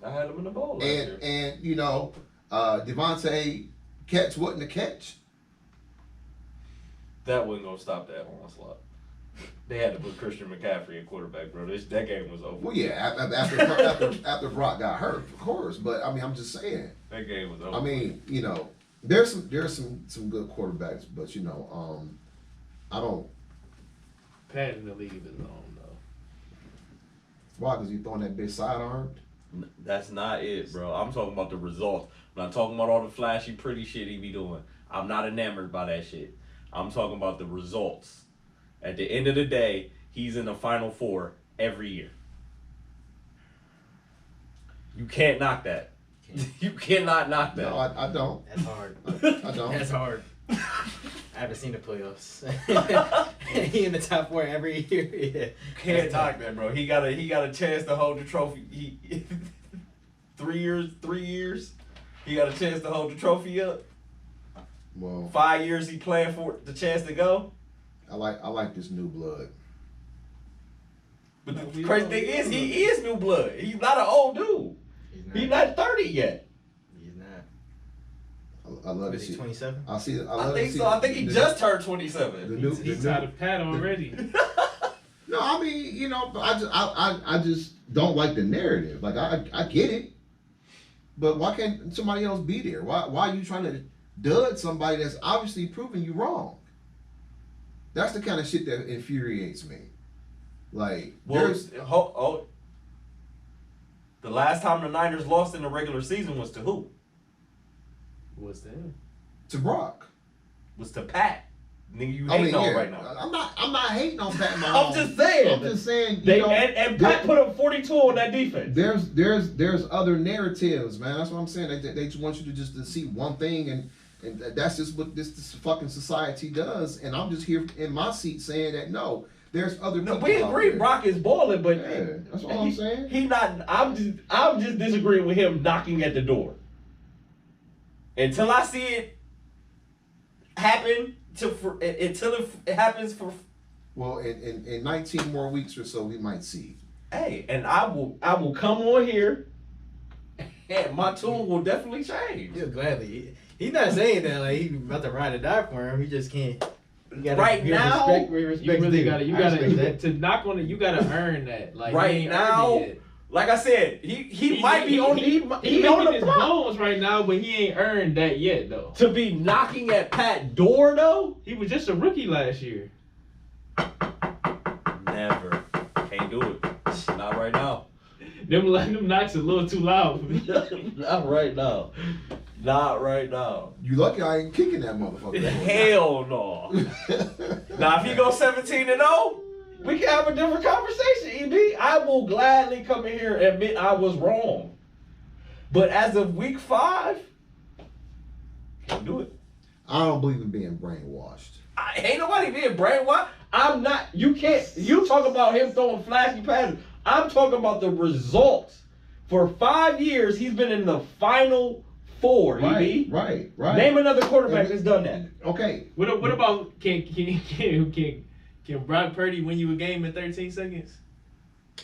I had him in the bowl last year. And you know, Devontae catch wasn't a catch. That wasn't gonna stop that onslaught. They had to put Christian McCaffrey at quarterback, bro. That game was over. Well, yeah, after Brock got hurt, of course. But I mean, I'm just saying. That game was over. I mean, you know, there's some good quarterbacks, but you know, I don't. Pat in the league of his own though. Why? Because he throwing that big sidearm. That's not it, bro. I'm talking about the results. I'm not talking about all the flashy, pretty shit he be doing. I'm not enamored by that shit. I'm talking about the results. At the end of the day, he's in the Final Four every year. You can't knock that. You cannot knock that. No, I don't. That's hard. I don't. That's hard. I haven't seen the playoffs. He in the top 4 every year. Yeah. Can't knock that, bro. He got a chance to hold the trophy. He 3 years. He got a chance to hold the trophy up. Well, 5 years he playing for the chance to go. I like this new blood. But No, the we crazy don't- thing we is, don't he is new blood. He's not an old dude. He's not. He's not 30 yet. He's not. I love to Was he see. 27? I see. I think so. I think he just turned 27. He's out of Pat already. No, I mean, you know, but I just don't like the narrative. Like I get it, but why can't somebody else be there? Why are you trying to dud somebody that's obviously proving you wrong? That's the kind of shit that infuriates me. Like, Well, the last time the Niners lost in the regular season was to who? What's that? to Brock. Was to Pat. Nigga, you hating on right now. I'm not hating on Pat Mahomes. I'm just saying. I'm just saying. They and Pat put up 42 on that defense. There's other narratives, man. That's what I'm saying. They just want you to see one thing, and that's just what this fucking society does. And I'm just here in my seat saying that no, there's other people. No, we out agree there. Brock is balling, but Yeah, that's all I'm saying. He not. I'm just disagreeing with him knocking at the door. Until I see it happen, until it happens for. Well, in 19 more weeks or so, we might see. Hey, and I will come on here, and my tune will definitely change. He'll gladly. He's not saying that like he's about to ride or die for him. He just can't. You gotta Right give now, respect where You respect's really due. gotta, I respect that. to knock on it. You gotta earn that. Like Right he ain't now, earned it yet. like I said, he might be on He on making the his block. bones right now, but he ain't earned that yet though. To be knocking at Pat door though, He was just a rookie last year. never. Can't do it. Not right now. Them knocks a little too loud for me. Not right now. Not right now. You lucky I ain't kicking that motherfucker. Hell no. Now if he goes 17-0, we can have a different conversation, EB. I will gladly come in here and admit I was wrong. But as of week 5, can't do it. I don't believe in being brainwashed. Ain't nobody being brainwashed. I'm not. You can't. You talk about him throwing flashy passes. I'm talking about the results. For 5 years, he's been in the Final Four. EB. Right. Name another quarterback that's done that. Okay. What about can Brock Purdy win you a game in 13 seconds?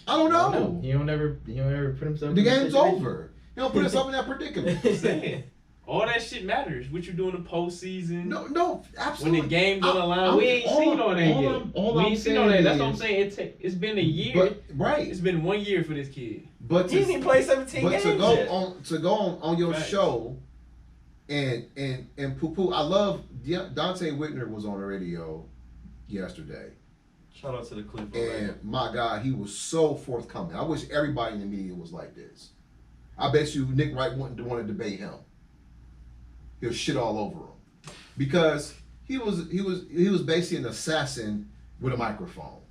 I don't know. No, he don't ever put himself. The in that game's situation. over. You don't put yourself in that predicament. Saying. All that shit matters. What you do in the postseason. No, absolutely. When the game's on the line, we ain't seen all that yet. We ain't seen all that. That's what I'm saying. It's been a year. But, right. It's been 1 year for this kid. But He didn't even play 17 but games to go yet. on your Facts. show and poo-poo. I love Dante Whitner was on the radio yesterday. Shout out to the Cleveland. And my God, he was so forthcoming. I wish everybody in the media was like this. I bet you Nick Wright wouldn't want to debate him. He'll shit all over him because he was basically an assassin with a microphone.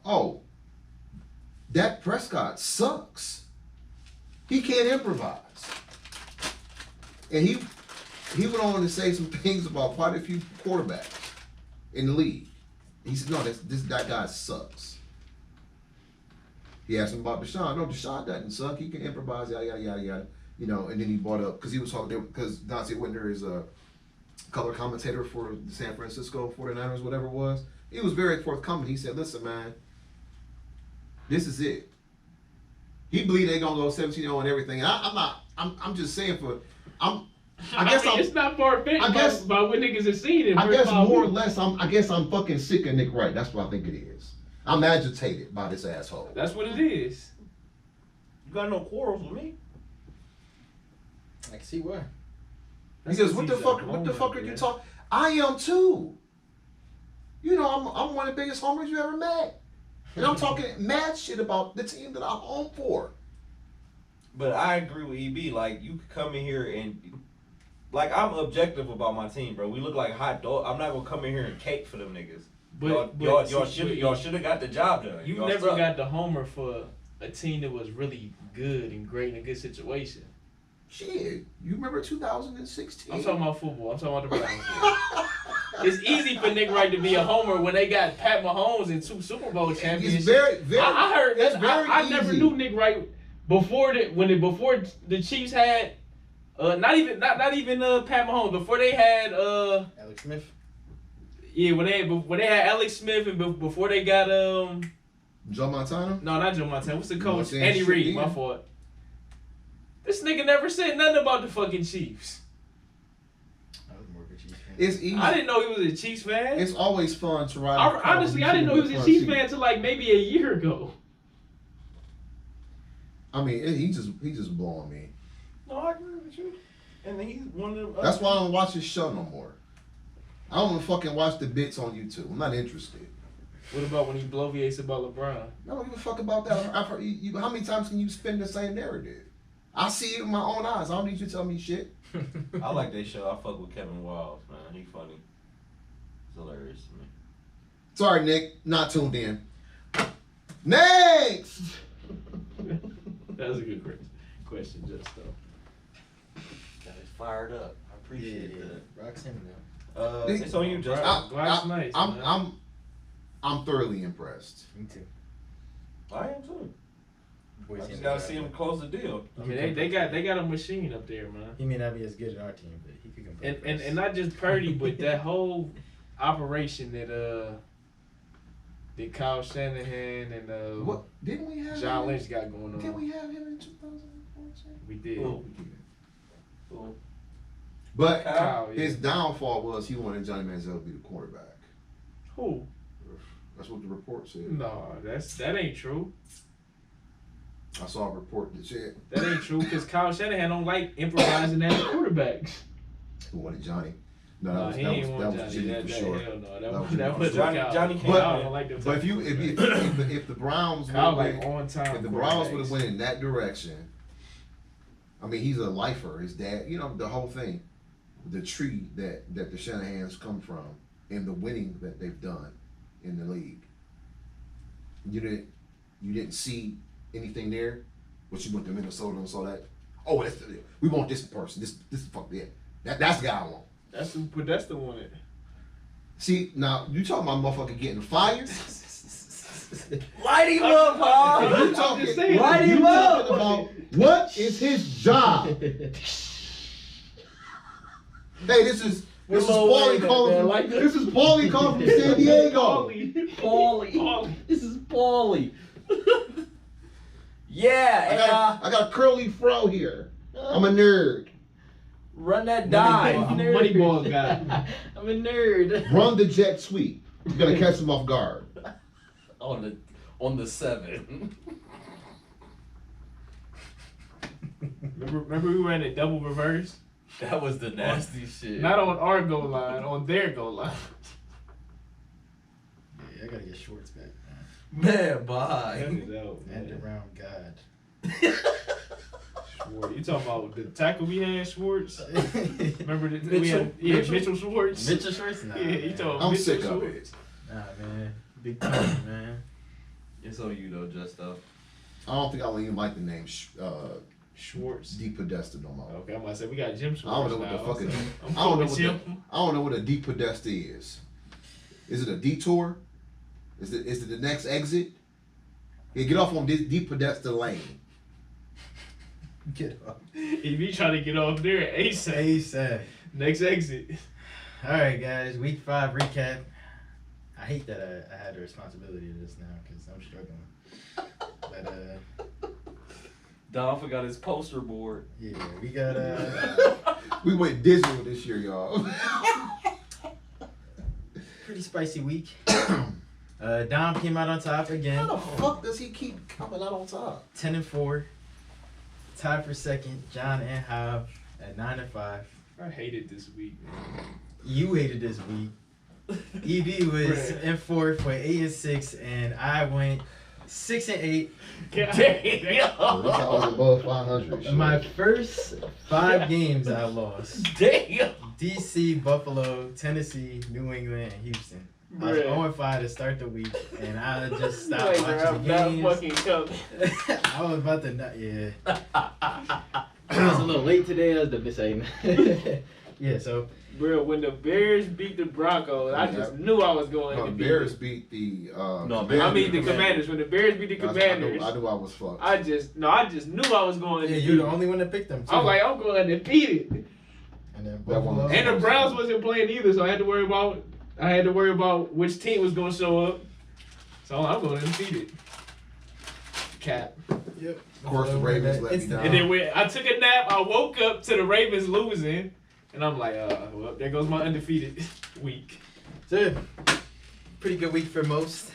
Oh, Dak Prescott sucks. He can't improvise, and he went on to say some things about quite a few quarterbacks in the league. He said, "No, that guy sucks." He asked him about Deshaun. No, Deshaun doesn't suck. He can improvise, yada yada yada yada. You know, and then he brought up because he was talking because Dante Whitner is a color commentator for the San Francisco 49ers, whatever it was. He was very forthcoming. He said, "Listen, man, this is it." He believe they're gonna go 17-0 and everything. And I'm just saying I guess it's not far fetched by what niggas have seen in I guess first 5 more or weeks. less I'm fucking sick of Nick Wright. That's what I think it is. I'm agitated by this asshole. That's what it is. You got no quarrels with me. I can see why. He says, "What the fuck are you talking?" I am too. You know, I'm one of the biggest homers you ever met, and I'm talking mad shit about the team that I'm home for. But I agree with EB. Like, you could come in here and, like, I'm objective about my team, bro. We look like hot dog. I'm not gonna come in here and cake for them niggas. Y'all should have got the job done. You Y'all never suck. got the homer for a team that was really good and great in a good situation. Shit, you remember 2016? I'm talking about football. I'm talking about the Browns. It's easy for Nick Wright to be a homer when they got Pat Mahomes and 2 Super Bowl championships. It's very, very. I heard it's that. very I never easy. knew Nick Wright before the Chiefs had not even Pat Mahomes, before they had Alex Smith. when they had Alex Smith and before they got Joe Montana. no, not Joe Montana. What's the You coach? weren't saying Andy shit Reid. then. My fault. This nigga never said nothing about the fucking Chiefs. Chiefs fan. It's easy. I didn't know he was a Chiefs fan. It's always fun to ride. Honestly, I didn't know he was a Chiefs fan until like maybe a year ago. I mean, he just blowing me. No, I agree with you. And he's one of them. That's why I don't watch his show no more. I don't even fucking watch the bits on YouTube. I'm not interested. What about when he bloviates about LeBron? I don't give a fuck about that. I've heard, how many times can you spin the same narrative? I see it with my own eyes. I don't need you to tell me shit. I like that show. I fuck with Kevin Wiles, man. He funny. It's hilarious to me. Sorry, Nick. Not tuned in. Next! That was a good question, just though. Got it fired up. I appreciate that. Rock's him now. It's on you, Justin. Glock's nice, man. I'm thoroughly impressed. Me too. I am too. Boys I him just gotta now. see him close the deal. I mean, they got a machine up there, man. He may not be as good as our team, but he could compete. And not just Purdy, but that whole operation that Kyle Shanahan and What didn't we have? John him? Lynch got going Didn't on. we have him in 2014? We did. Who? Cool. But Kyle, yeah. his downfall was he wanted Johnny Manziel to be the quarterback. Who? That's what the report said. No, that ain't true. I saw a report that said That ain't true because Kyle Shanahan don't like improvising as quarterbacks. who wanted Johnny. No, No, that he was ain't want Jimmy Johnny. for That sure. hell no. That That was was Jimmy that for was sure. Kyle. Johnny Kyle came don't like them. But if the Browns Kyle would like win, on time. if the Browns would have went in that direction, I mean, he's a lifer. His dad, the whole thing, the tree that the Shanahans come from, and the winning that they've done in the league. You didn't see anything there, but you went to Minnesota and saw that. Oh, we want this person. This fuck yeah. That's the guy I want. That's the one. That, See, now you talking about motherfucker getting fired? Light him up, huh? You talking, just saying. Light you him up. talking about what is his job? Hey, this is Paulie calling. This is Paulie calling from San Diego. Paulie. This is Paulie. Yeah, I got a curly fro here. I'm a nerd. run that dime. I'm a Moneyball guy. I'm a nerd. Run the jet sweep. You're gonna catch him off guard. On the 7. Remember we ran a double reverse? That was the nasty shit. Not on our goal line, on their goal line. Yeah, I gotta get Schwartz back. Man, bye. And the round God. Schwartz. You talking about the tackle we had, Schwartz? Remember that we Mitchell? had Mitchell Schwartz? Mitchell Schwartz? Nah, Yeah, you man. talking about I'm Mitchell sick of Schwartz. it. Nah, man. Big time, man. It's on you though, Justo. I don't think I even like the name Schwartz. Deep Podesta no more. Okay, I'm about to say we got Jim I Schwartz. don't know what the now. fuck it is. I'm I don't know cool with what Jim. I don't know what a Deep Podesta is. Is it a detour? Is it the next exit? Yeah, get off on this Deep Podesta lane. Get up. If you trying to get off there, ASAP. ASAP. Next exit. All right, guys. Week 5 recap. I hate that I had the responsibility of this now because I'm struggling. But Don forgot his poster board. yeah, we got We went digital this year, y'all. pretty spicy week. Dom came out on top again. How the fuck does he keep coming out on top? 10-4. Tied for second. John and Howe at 9-5. I hated this week, man. You hated this week. EB was in fourth with 8-6, and I went 6-8. Damn. I was above 500. In my first 5 games, I lost. Damn. DC, Buffalo, Tennessee, New England, and Houston. I was Bruh. 0-5 to start the week, and I just stopped Wait, watching the I'm not games. fucking coming. I was about to not, yeah. I was a little late today. I was the missing. Yeah, so Bro, when the Bears beat the Broncos, I just knew I was going No, to the beat Bears it. beat the. No, I mean the Commanders. When the Bears beat the Commanders, I knew I was fucked. I just knew I was going yeah, to you're beat the it. only one that picked them. Too. I was like, I'm going to beat it. And then That one Buffalo. was- And the Browns wasn't playing either, so I had to worry about which team was going to show up. So I'm going to defeat it. Cap. Yep. Of course, the Ravens let me down. And then when I took a nap, I woke up to the Ravens losing. And I'm like, well, there goes my undefeated week. So, pretty good week for most.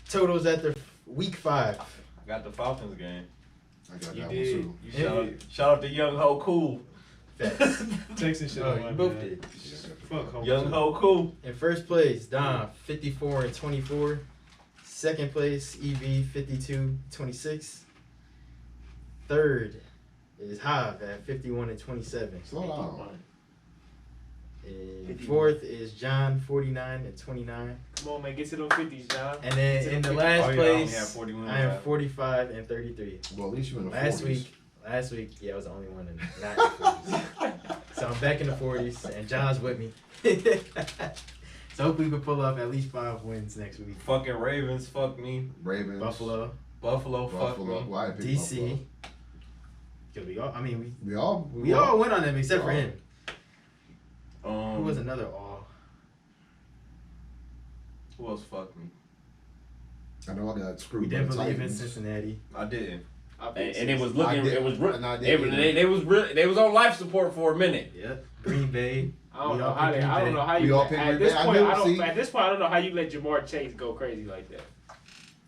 Totals after week 5. I got the Falcons game. I got You that did. one too. You shout out to Young Ho Cool. Texas shit. Oh, you both did. Fuck home. Young Ho Cool. In first place, Dom, 54-24. Second place, EV, 52-26. Third is Hav at 51-27. Slow down. And fourth is John, 49-29. Come on, man, get to those 50s, John. And then Get in to the those 50s. last Oh, yeah, I only have place, 41 I am left. 45-33. Well, at least you in the Last 40s. week, yeah, I was the only one in not in the 40s. So I'm back in the 40s, and John's with me. So hopefully we can pull off at least 5 wins next week. Fucking Ravens, fuck me. Ravens. Buffalo, Buffalo, fuck Buffalo. me. Why I picked DC. Buffalo? Cause we all, I mean, We all. we all went on them except for all- him. Who was another all? Who else fucked me? I know I got We screwed by didn't the believe in Titans. Cincinnati. I didn't. I And, picked and it was six. looking, I did- it was, and I did they, either. they was really, they was on life support for a minute. Yep. Green Bay. I don't We know all how picked they. I Green don't know Bay. how We you. all picked At Green this Bay. I point, knew, I don't. see? At this point, I don't know how you let Jamar Chase go crazy like that.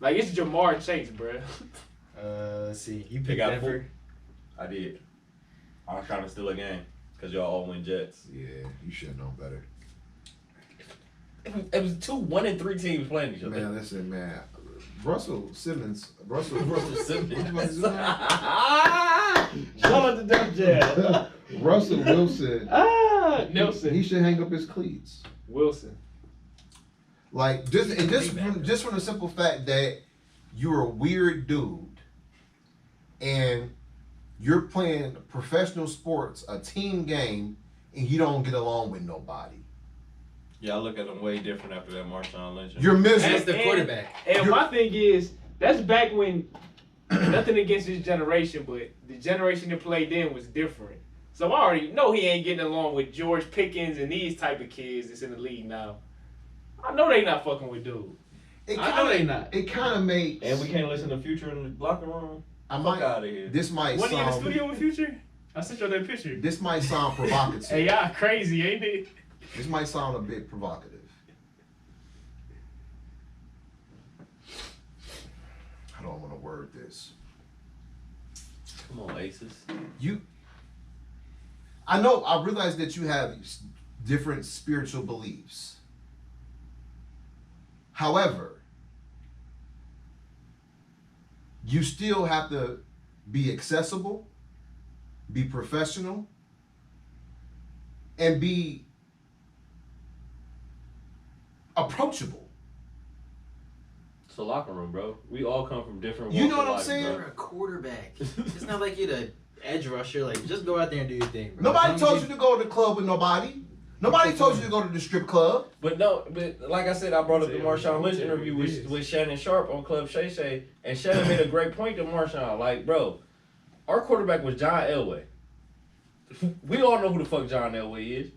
Like it's Jamar Chase, bro. Let's see. You They picked got Denver. I did. I was trying to steal a game because y'all all win Jets. Yeah, you should know better. It was 2 1-3 teams playing each other. Man, listen, man. Russell Simmons. Russell Simmons. Shout out to Def Jam. Russell Wilson. Nelson. He should hang up his cleats. Wilson. Like just from the simple fact that you're a weird dude and you're playing professional sports, a team game, and you don't get along with nobody. Yeah, I look at them way different after that Marshawn Lynch. You're That's miserable. the quarterback. And my thing is, that's back when nothing against this generation, but the generation that played then was different. So I already know he ain't getting along with George Pickens and these type of kids that's in the league now. I know they not fucking with dude. I know they not. It kind of makes. And we can't listen to Future in the locker room. I Fuck might. out of here. This might Wasn't he in the sound. studio with Future? I sent you that picture. This might sound provocative. Hey, y'all crazy, ain't it? This might sound a bit provocative. How do I want to word this? Come on, Aces. I realize that you have different spiritual beliefs. However, you still have to be accessible, be professional, and be approachable. It's a locker room, bro. We all come from different You walks know of what I'm life, saying? bro. You're a quarterback. It's not like you're the edge rusher. Like, just go out there and do your thing, bro. Nobody As long told as you to go to the club with nobody. Nobody told you to go to the strip club. But like I said, I brought up the Marshawn Lynch interview It is. with Shannon Sharp on Club Shay Shay, and Shannon made a great point to Marshawn. Like, bro, our quarterback was John Elway. We all know who the fuck John Elway is.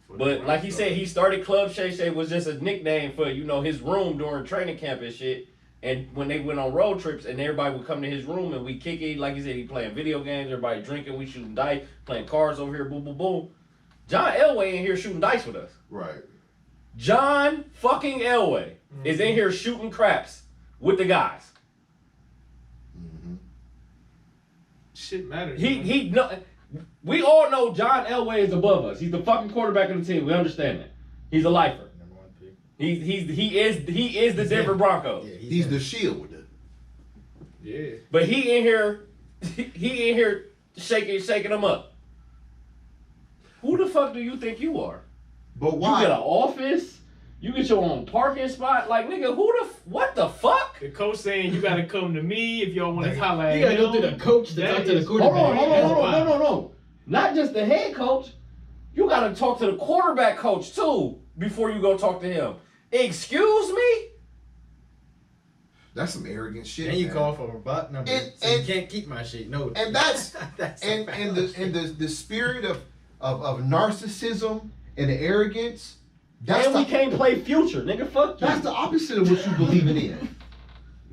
But like he said, he started Club Shay Shay was just a nickname for, his room during training camp and shit. And when they went on road trips and everybody would come to his room and we kick it, like he said, he playing video games, everybody drinking, we shooting dice, playing cards over here, boom, boom, boom. John Elway in here shooting dice with us. Right. John fucking Elway is in here shooting craps with the guys. Mm-hmm. Shit matters. We all know John Elway is above us. He's the fucking quarterback of the team. We understand that. He's a lifer. Number 1 pick. He is the Denver Broncos. Yeah, He's the shield. Yeah. But he in here shaking them up. Who the fuck do you think you are? But why? You get an office. You get your own parking spot. Like, nigga, what the fuck? The coach saying you gotta come to me if y'all want to holler at You gotta go him. through the coach to That talk to the is- quarterback. Hold on. That's wild. No. Not just the head coach. You gotta talk to the quarterback coach too before you go talk to him. Excuse me? That's some arrogant shit. And you man. call for a bot number, so you can't keep my shit. No. And that's that's a and the spirit of narcissism and the arrogance. That's And we the, can't play future, nigga. Fuck you. that's the opposite of what you believe in.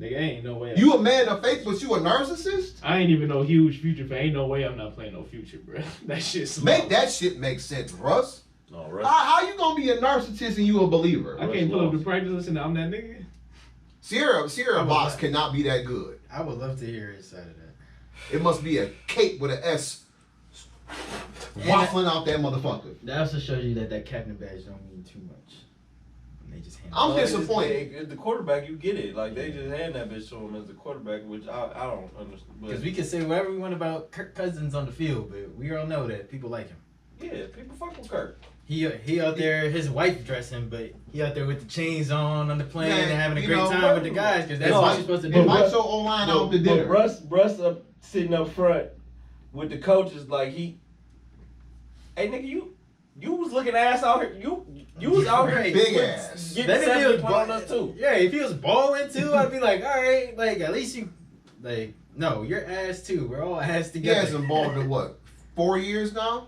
Nigga, ain't no way. You a man of faith, but you a narcissist? I ain't even no huge Future fan. Ain't no way I'm not playing no Future, bro. That shit's slow. Make that shit make sense, Russ. No, Russ. How you gonna be a narcissist and you a believer? I can't pull up the practice list and I'm that nigga. Sierra Box cannot be that good. I would love to hear his side of that. It must be a cake with an S waffling out that motherfucker. That also shows you that captain badge don't mean too much. And they just hand I'm Well, disappointed. The quarterback, you get it. Like, they just hand that bitch to him as the quarterback, which I don't understand. because we can say whatever we want about Kirk Cousins on the field, but we all know that people like him. Yeah, people fuck with Kirk. He out there, his wife dressed him, but he out there with the chains on the plane Man, and having a you great know, time with the guys because that's No, what you're supposed to do. Invite your O-line out to dinner. But Russ up sitting up front with the coaches, like hey nigga, you was looking ass out here. You was out here Right. Big ass. getting Then if he 70 was points on us too. Yeah, if he was balling too, I'd be like, all right, like at least you, like, no, you're ass too. We're all ass He together. hasn't balled in what, 4 years now?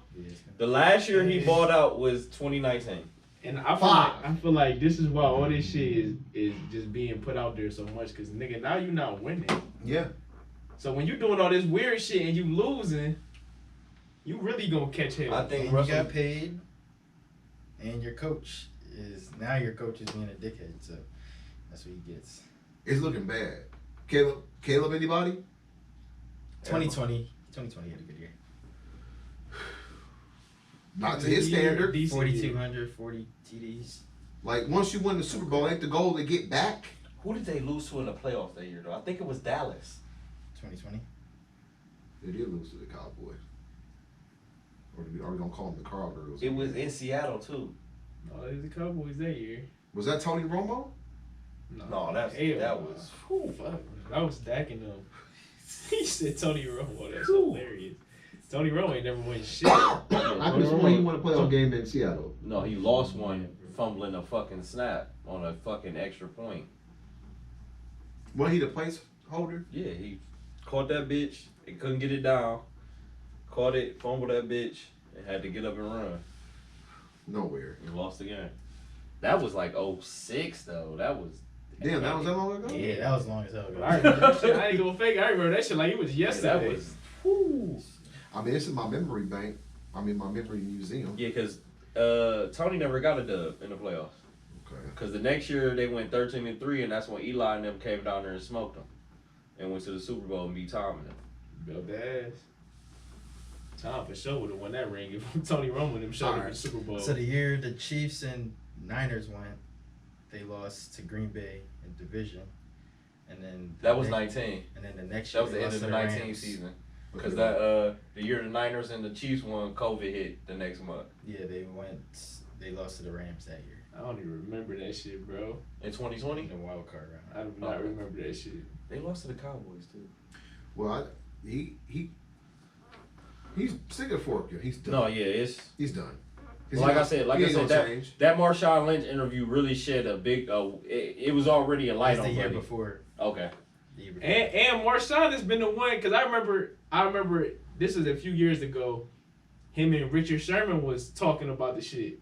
The last year he balled out was 2019. And I feel like this is why all this shit is just being put out there so much. Cause nigga, now you not winning. Yeah. So when you doing all this weird shit and you losing, you really gonna catch him. I And think you Russell. got paid, and your coach is being a dickhead, so that's what he gets. It's looking bad. Caleb, anybody? 2020 had a good year. Not to his standard. 4,200, 40 TDs. Like, once you win the Super Bowl, ain't the goal to get back? Who did they lose to in the playoffs that year though? I think it was Dallas. 2020. They did lose to the Cowboys. Or are we going to call them the Cowgirls? It was in Seattle too. No, it was the Cowboys that year. Was that Tony Romo? No, that Hell was. no. Fuck. I was stacking them. He said Tony Romo. That's hilarious. Tony Romo ain't never won shit. I could have sworn he won a playoff game in Seattle. No, he lost one fumbling a fucking snap on a fucking extra point. Was he the placeholder? Yeah, he caught that bitch and couldn't get it down. Caught it, fumbled that bitch, and had to get up and run. Nowhere. And lost the game. That was like 06 though. That was. Damn, that was that long ago? Yeah, that was long as hell ago. I remember that shit. I ain't gonna fake it. I remember that shit like it was yesterday. That was. Whoo. I mean, it's in my memory bank. I mean, my memory museum. Yeah, because Tony never got a dub in the playoffs. Okay. Because the next year they went 13-3, and that's when Eli and them came down there and smoked them, and went to the Super Bowl and beat Tom and them. Built ass. Tom for sure would have won that ring if Tony Romo and them showed up in the Super Bowl. So the year the Chiefs and Niners went, they lost to Green Bay in division, and then That was 19. And then the next year That was the they end lost of to the 19 Rams. season. Because the year the Niners and the Chiefs won, COVID hit the next month. Yeah, they lost to the Rams that year I don't even remember that shit, bro. In 2020, in the wild card round. I do not remember that shit. they lost to the Cowboys too. Well, he's sick of fork. He's done. No, yeah, it's He's done. like I said, he ain't gonna change. that Marshawn Lynch interview really shed a big. It was already a light That's on the year Buddy. before. Okay. The year before. And Marshawn has been the one because I remember this is a few years ago. Him and Richard Sherman was talking about the shit,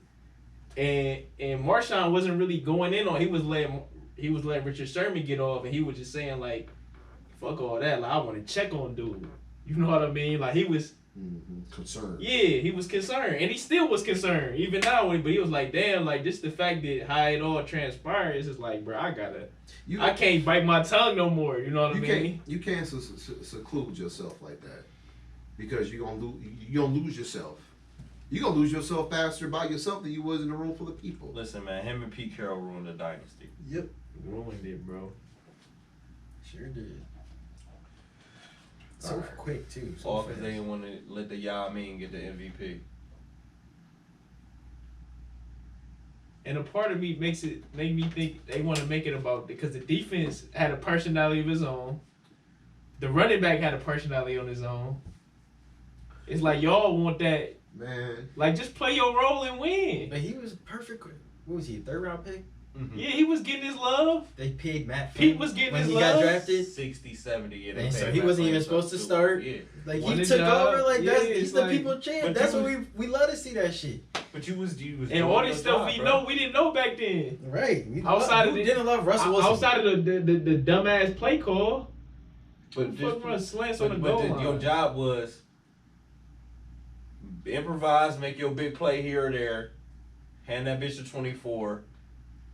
and Marshawn wasn't really going in on. He was letting Richard Sherman get off, and he was just saying like, "Fuck all that. Like I want to check on dude." You know what I mean? Like he was. Concerned. Yeah, he was concerned, and he still was concerned even now. But he was like, "Damn, like just the fact that how it all transpired is just like, bro, I can't bite my tongue no more." You know what I mean? You can't seclude yourself like that because you're gonna lose yourself. You're gonna lose yourself faster by yourself than you was in a room full of people. Listen, man, him and Pete Carroll ruined the dynasty. Yep. Ruined it, bro. Sure did. So Alright. quick too. So All because fast. they didn't want to let the Yao Ming get the MVP. And a part of me made me think they want to make it about because the defense had a personality of his own. The running back had a personality on his own. It's like y'all want that, Man. like just play your role and win. But he was perfect. What was he? A third round pick? Mhm. Yeah, he was getting his love. They paid Matt Pete Flynn was getting when his he got love. drafted. 60, 70. Yeah, And so paid he Matt wasn't Flynn even supposed to start. Yeah. Like Won he the took job. over. Like Yeah, that's it's he's the like- people champ. but That's you what we love to see that shit. But you was And doing all your this stuff job, we bro. know, we didn't know back then. Right. Outside of who the- didn't love Russell Wilson. Outside of the dumbass play call, But fuck run slants on the goal line. your job was improvise, make your big play here or there, hand that bitch to 24,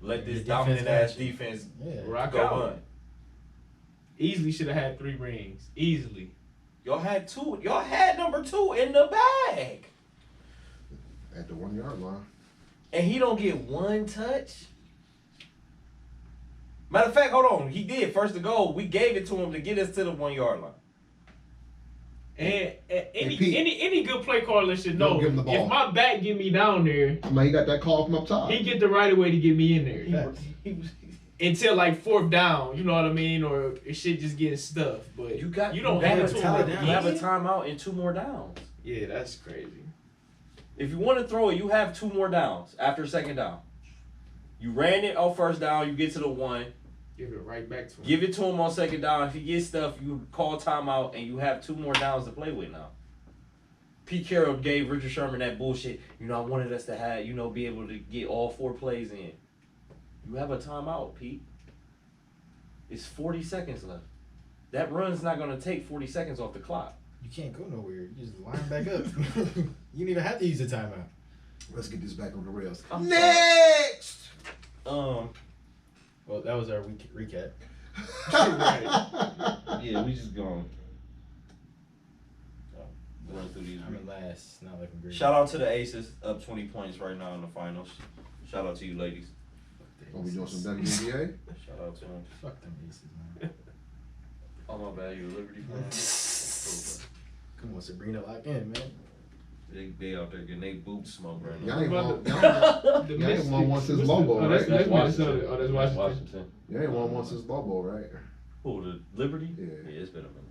let Your this defense dominant ass match you. defense Yeah. Rock go out. on. Easily should have had 3 rings. Easily. Y'all had two. Y'all had number 2 in the bag, At the 1 yard line. and he don't get one touch. Matter of fact, hold on. He did first to goal. We gave it to him to get us to the 1 yard line. And any Pete, any good play caller should don't know give him the ball. if my back get me down there, I mean, he got that call from up top. he get the right of way to get me in there. Facts. He was. Until like 4th down, you know what I mean, or shit just getting stuffed. But You got. you don't have have a to time. You down. have a timeout and 2 more downs. Yeah, that's crazy. If you want to throw it, you have 2 more downs after second down. You ran it on first down, you get to the 1, Give it right back to him. give it to him on second down. If he gets stuff, you call timeout, and you have 2 more downs to play with now. Pete Carroll gave Richard Sherman that bullshit. I wanted us to have, be able to get all 4 plays in. You have a timeout, Pete. It's 40 seconds left. That run's not going to take 40 seconds off the clock. You can't go nowhere. You just line back up. You don't even have to use the timeout. Let's get this back on the rails. I'm Next! Sorry. Well, that was our recap. Yeah, we just going run through these. I'm in last. Not looking great. Shout out to the Aces, up 20 points right now in the finals. Shout out to you ladies. Gonna be doing some WNBA? Shout out to them. Fuck them aces, man. Oh my bad, you a Liberty fan? Come on, Sabrina, lock in, man. They out there getting they boots smoked right Y'all now. ain't About want, the- y'all, The y'all ain't Mystic- won one since what's the- Lobo, oh, that's right? Minnesota. Oh, that's Washington. y'all ain't won one since Lobo, right? Who, the Liberty? Yeah. Yeah, it's been a minute.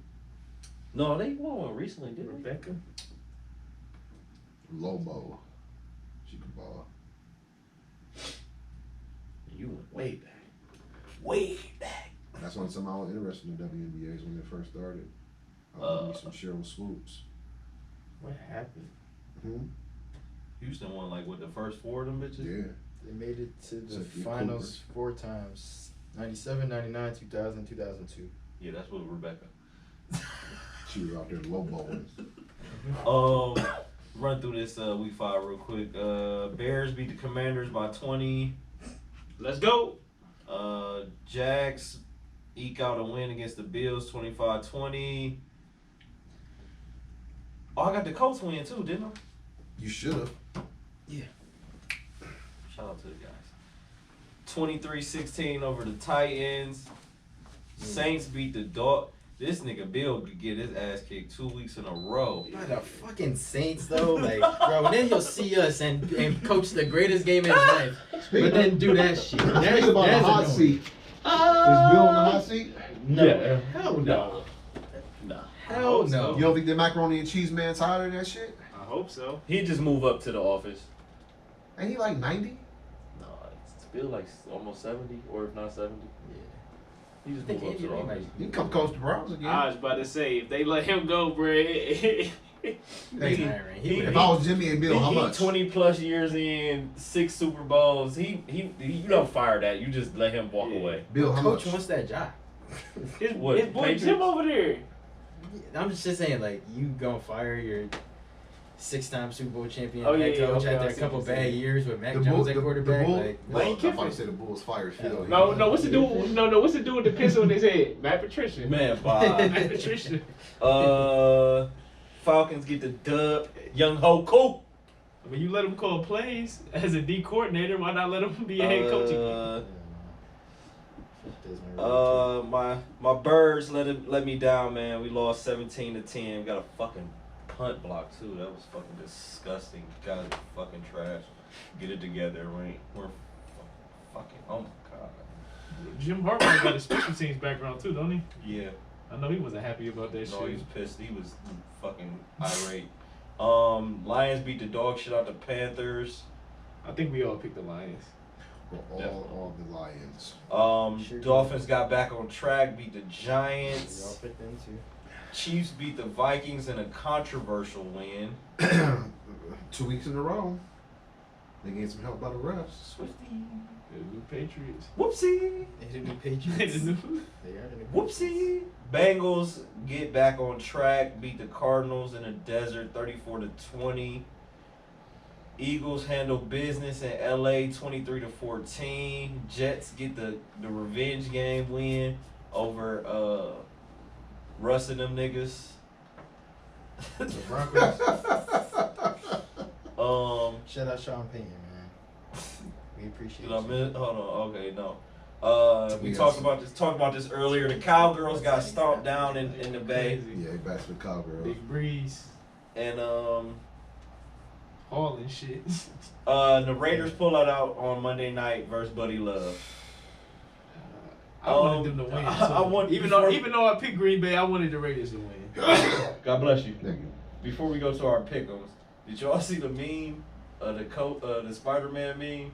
No, they won one recently, didn't they? Rebecca. Lobo. She can ball. You went way back. Way back. That's when somehow I was interested in WNBAs when they first started. Give me some Cheryl Swoops. What happened? Houston won like what, the first 4 of them bitches? Yeah. They made it to the Sophia finals 4 times. 97, 99, 2000, 2002. Yeah, that's what Rebecca. She was out there Loboing. Run through this week 5 real quick. Bears beat the Commanders by 20. Let's go. Jags eke out a win against the Bills 25-20. Oh, I got the Colts win too, didn't I? You should have. Shout out to the guys. 23-16 over the Titans. Saints beat the dog. This nigga Bill could get his ass kicked 2 weeks in a row. By the fucking Saints, though. Like, bro, and then he'll see us and coach the greatest game in his life. But then do that shit. Speaking That's, about the that's hot annoying. seat. Is Bill on the hot seat? No. Yeah. Hell no. No. Hell no. You don't think the macaroni and cheese man's hotter than that shit? I hope so. He'd just move up to the office. Ain't he like 90? No, it's Bill like almost 70, or if not 70. He just I think move up to Andy the Reid office. He can come coach the Browns again. I was about to say, if they let him go, bro. Hey, He if I was Jimmy and Bill, how he much? 20 plus years in, 6 Super Bowls. He you don't fire that. You just let him walk Yeah. away. Bill, how coach much? wants that job. his, What, his boy Patriots? Jim over there. I'm just saying, like, you gonna fire your 6-time Super Bowl champion Oh, yeah, head yeah, coach okay, I after a see couple what you're bad saying. years with Mac The Jones Bull- at the quarterback? Bull- Like, well, Lane I'm about Kiffin. to say the Bulls fired Phil. No, what's the dude? No, what's the dude with the pistol in his head? Matt Patricia. Man, Matt bye. Patricia. Falcons get the dub. Young Ho Coop. I mean, you let him call plays as a D coordinator. Why not let him be a head coach again? My birds let me down, man. We lost 17-10. Got a fucking punt block too. That was fucking disgusting. Guys are fucking trash. Get it together, right? We're fucking. Oh my god. Jim Harbaugh got a special teams background too, don't he? Yeah. I know he wasn't happy about that No, he shit. was pissed. He was fucking irate. Lions beat the dog shit out the Panthers. I think we all picked the Lions. For all the Lions. Dolphins got back on track, beat the We all Giants. picked them too. Chiefs beat the Vikings in a controversial win. 2 weeks in a row. They get some help by the refs. Swifty. The new Patriots. Whoopsie. They the new The Patriots. new- They are the new Whoopsie. Bengals get back on track, beat the Cardinals in the desert 34-20. Eagles handle business in LA 23-14. Jets get the revenge game win over Russ and them niggas. The Broncos. Shout Shout out Sean Payton, man. We appreciate Did I you. miss? Hold on. Okay, no. We Yes. talked about this earlier. The Cowgirls got stomped down in the Bay, Crazy. Yeah, he backs with Cowgirls. Big Breeze. and Hall and shit. the Raiders pull it out on Monday night versus Buddy Love. I wanted them to win. I too. want- even though I picked Green Bay, I wanted the Raiders to win. God bless you. Thank you. Before we go to our pick'ems, did y'all see the meme? The Spider-Man meme.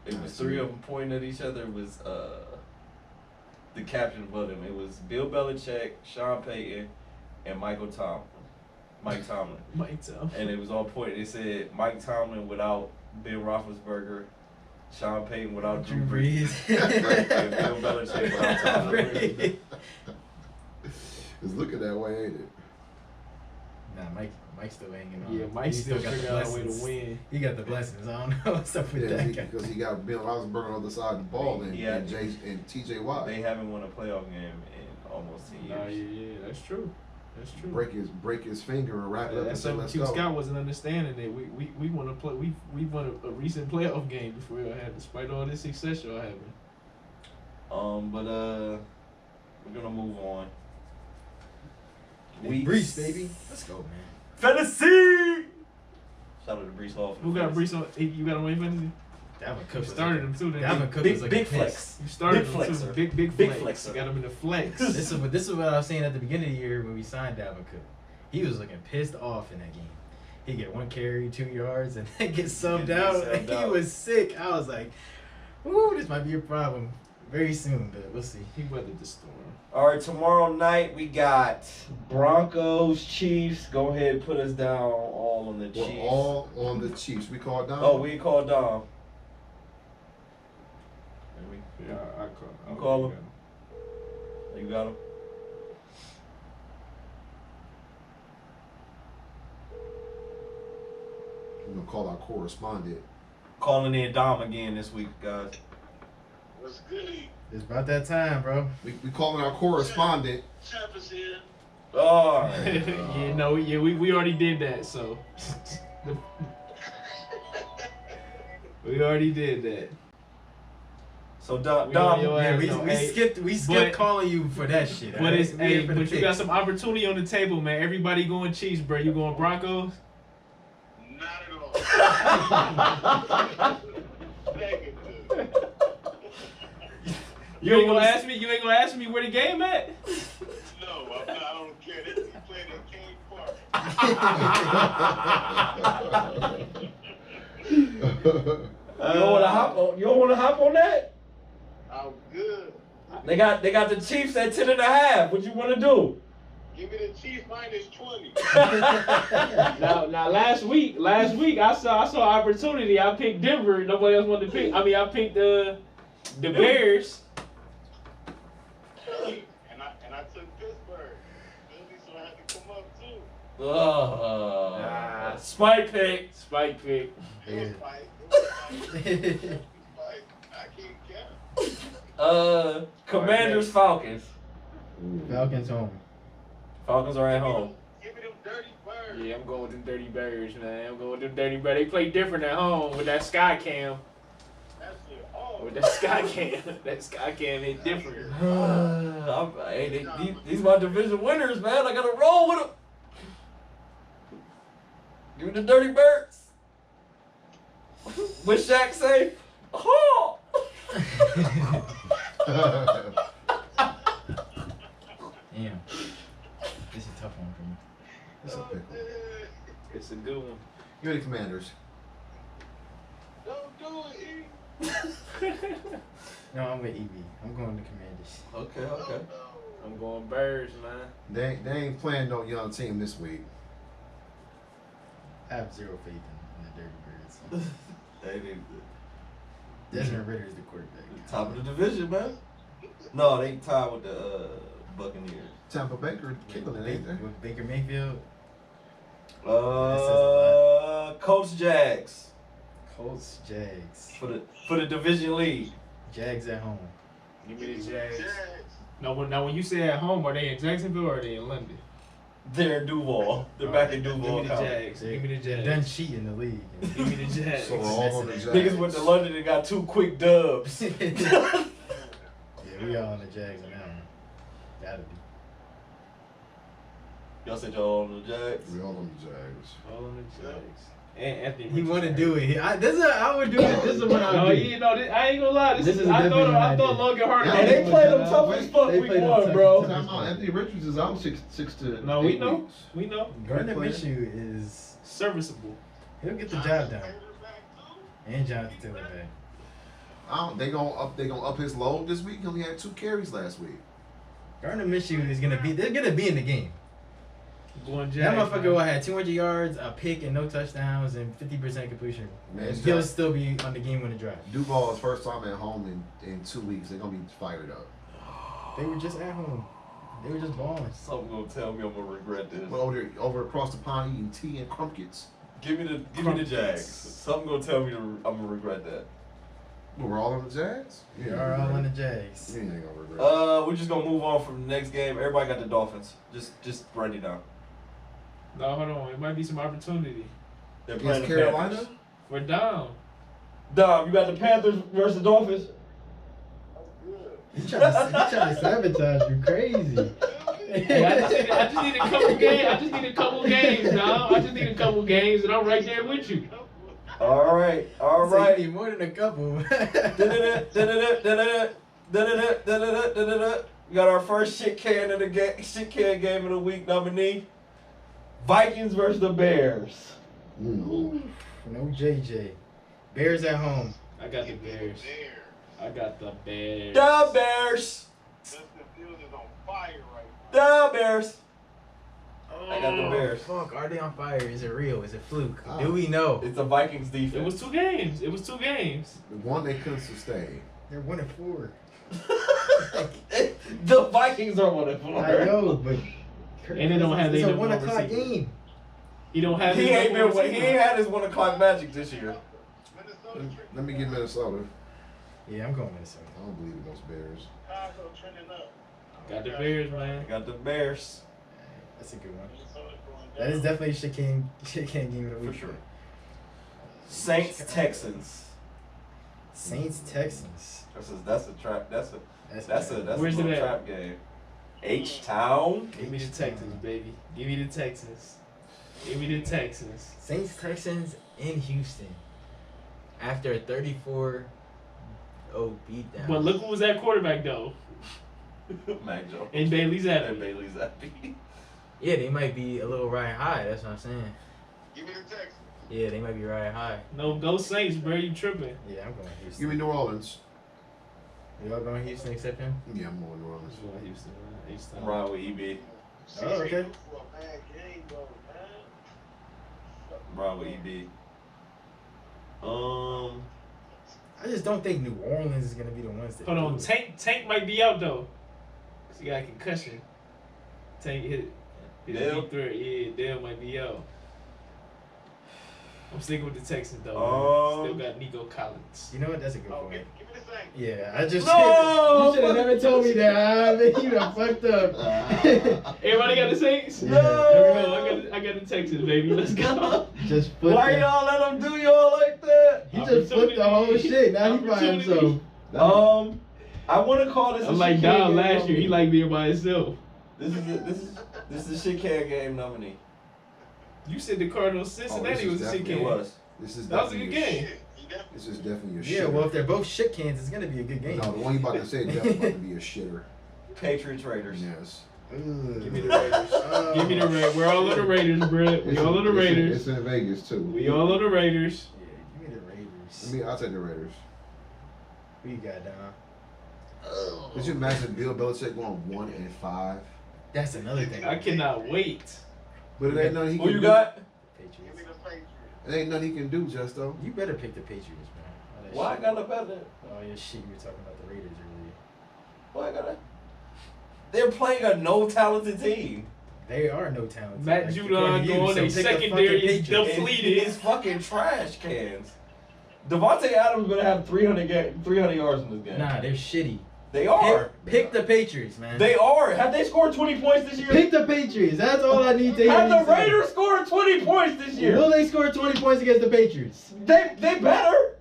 It was three of them pointing at each other. It was the caption above them. It was Bill Belichick, Sean Payton, and Mike Tomlin. Might tell. And it was all pointed. It said Mike Tomlin without Ben Roethlisberger, Sean Payton without Drew Brees, and Bill Belichick without Tomlin. It's looking that way, ain't it? Nah, Mike's still hanging on. Yeah, Mike He still got the figuring out a way to blessings. win. He got the blessings. I don't know what's up with Yeah, that guy. because he got Bill Roethlisberger on the other side of the ball and, Yeah. and T.J. Watt. They haven't won a playoff game in almost 10 Nah, years. yeah, that's true. That's true. break his finger and wrap it up and That's say, something let's Q go. Scott wasn't understanding that we want to play. We won a recent playoff game before y'all had, despite all this success y'all having. But we're gonna move on. Big Brees, baby. Let's go, man. Fantasy. Shout out to Brees Hall. Who got Brees on? You got him in fantasy? Dalvin You Cook started him too. Then Dalvin Cook Big was like big a flex. You started Big him too. flexer. Big Big flex. flexer. You got him in the flex. This is what I was saying at the beginning of the year when we signed Dalvin Cook. He was looking pissed off in that game. He get 1 carry, 2 yards, and then get subbed out. He was sick. I was like, "Ooh, this might be a problem very soon, but we'll see." He weathered the storm. All right, tomorrow night we got Broncos, Chiefs. Go ahead and put us down all on the We're Chiefs. all on the Chiefs. We called down. Oh, we called Dom. Yeah, I call. You call him? You got him? We're going to call our correspondent. Calling in Dom again this week, guys. What's good? It's about that time, bro. We calling our correspondent. Chap is here. All yeah, no, yeah, we already did that, so we already did that. So Dom, We on your Yeah, ass, we no, hey, skipped but- calling you for that shit. But alright? it's We here for the but you got picks. some opportunity on the table, man. Everybody going Chiefs, bro. You going Broncos? Not at all. Negative. You ain't gonna ask me. You ain't gonna ask me where the game at? No, I'm not. I don't care. This is playing at King Park. you don't want to hop on? You don't want to hop on that? I'm good. They got the Chiefs at 10.5. What you want to do? Give me the Chiefs minus 20. Now last week I saw opportunity. I picked Denver. Nobody else wanted to pick. I mean, I picked the Bears. and I took Pittsburgh. Philly, so I had to come up too. Spike pick. Spike pick. It was Yeah. fight. It was fight. I can't count. Commanders, Falcons. Falcons home. Falcons are at home. Give me them dirty birds. Yeah, I'm going with them Dirty Bears, man. I'm going with them Dirty Bears. They play different at home with that sky cam. That's it. Oh, With that sky cam. That sky cam hit different. Hey, these my division winners, man. I gotta roll with them. Give me the Dirty Birds. What Shaq say? Oh! Damn. This is a tough one for me. It's a pickle. It's a good one. You're the Commanders. don't do it, E. No, I'm with EB. I'm going to Commanders. Okay. I'm going Birds, man. They ain't playing no young team this week. I have zero faith in the Dirty Birds. They Desmond Ritter is the quarterback. top of the division, man. No, they tied with the Buccaneers. Tampa Baker killing it, ain't they? With Baker Mayfield, Colts Jags Colts, Jags. for the division lead. Jags at home. Give me the Jags. Jags. No, now when you say at home, are they in Jacksonville or are they in London? They're in Duval. They're back in Duval. Give me the County. Jags. Give me the They're Jags. done cheating the league. Give me the Jags. So we're all on the Jags. Niggas went to London and got 2 quick dubs. Yeah, we all on the Jags on that one. Gotta be. Y'all said y'all on the Jags. We all on the Jags. All on the Jags. And Anthony. He want to do it. I would do it. This is what I No, would do. you know, I ain't gonna lie. This is I definitely what I thought did. Logan Hart. Yeah, And they played them tough as fuck They week played them 1, tough. bro. Time out. Anthony Richards is out six to No, we 8 know. weeks. We know. Gardner Player. Minshew is Serviceable. he'll get the job done. Taylor back too? And Jonathan Taylor back. They gonna up his load this week. He only had 2 carries last week. Gardner Minshew is gonna be. They're gonna be in the game. Going That Jags. motherfucker man. will have 200 yards, a pick, and no touchdowns, and 50% completion. Man, And it's he'll just- still be on the game winning drive. Duval's first time at home in 2 weeks. They're gonna be fired up. They were just at home. They were just balling. Something gonna tell me I'm gonna regret this. But over across the pond eating tea and crumpets. Give me the Jags. Something gonna tell me I'm gonna regret that. We're all on the Jags. They are all on the Jags. You ain't gonna regret. We're just gonna move on from the next game. Everybody got the Dolphins. Just write it down. No, hold on. It might be some opportunity. They're playing Against the Carolina. Panthers. We're down. Dom, you got the Panthers versus the Dolphins. He trying to sabotage you, crazy. Hey, I just need a couple games. I just need a couple games, dog. I just need a couple games, and I'm right there with you. All right. So you need more than a couple. We got our first shit can game of the week nominee. Vikings versus the Bears. Mm. No JJ. Bears at home. I got the Bears. I got the Bears. The Bears. Justin Fields is on fire right now. The Bears. I got the Bears. Fuck, are they on fire? Is it real? Is it fluke? Oh. Do we know? It's the Vikings defense. It was 2 games. It was 2 games. The one they couldn't sustain. They're 1-4. The Vikings are 1-4. I know, but And they don't have it's their a number 1 one o'clock receiver. game. He don't have. He his ain't number been. one He receiver. ain't had his 1 o'clock magic this year. Minnesota Let me get Minnesota. Yeah, I'm going Minnesota. I don't believe in those Bears. Chicago trending up. Got the Bears, I man. got the Bears That's a good one. Minnesota going down. That is definitely a shit game of the for week. sure. Saints Texans. Saints Texans. That's a trap. That's a bad. Where's little it at? trap game. H Town. Give me the Texans, baby. Give me the Texans. Give me the Texans. Saints Texans in Houston after a 34-0 beatdown. But look who was that quarterback though. Mac Jones. And Bailey And Zappi. Bailey Zappi. Yeah, they might be a little riding high. That's what I'm saying. Give me the Texans. Yeah, they might be riding high. No, go Saints, bro. You tripping? Yeah, I'm going Houston. Give me New Orleans. You all going Houston except him? Yeah, I'm going New Orleans. Just going Houston, man. I'm riding with EB. Oh, okay. For a bad game, though, man. I'm riding with EB. I just don't think New Orleans is gonna be the ones that. Hold on, do it. Tank might be out though. 'Cause he got a concussion. Tank hit Dale? deep threat. Yeah, Dale might be out. I'm sticking with the Texans though. Um, Still got Nico Collins. You know what? That's a good Oh, point. give me the Saints. Yeah, I just. No! You should have never told me that. I mean, you done fucked up. Everybody got the Saints? Yeah. I got the Texans, baby. Let's go. Just flipped. Why it. y'all let them do y'all like that? He just flipped the whole shit. Now he by himself. I want to call this. I'm a like shit Don can last game year. He nominee. liked being by himself. This is the shit can game nominee. You said the Cardinals Cincinnati was a shit It game. was. This is That was a definitely good game. Shit, he definitely. This is definitely a Yeah, shitter. well, if they're both shit cans, it's gonna be a good game. No, the one you about to say is definitely about to be a shitter. Patriots Raiders. Yes. Give me the Raiders. Give me the Raiders. We're all on the Raiders, bro. We all on the Raiders. It's in Vegas too. We all on the Raiders. Yeah, give me the Raiders. I'll take the Raiders. Who you got, Dom? Could you imagine Bill Belichick going 1-5? That's another thing. I cannot wait. But it ain't nothing he Who can you do. got? Give me Patriots. the Patriots. It ain't nothing he can do, Justo. You better pick the Patriots, man. All that Why I shit. gotta bet that? Oh, your shit. You were talking about the Raiders earlier. Why I gotta? They're playing a no talented team. They are no talent. Matt Judon going, they secondary is depleted. It's fucking trash cans. Devontae Adams gonna have 300 yards in this game. Nah, they're shitty. They are. Pick the Patriots, man. They are. Have they scored 20 points this year? Pick the Patriots. That's all I need to hear. Have you the say. Raiders scored 20 points this year? Will they score 20 points against the Patriots? They better.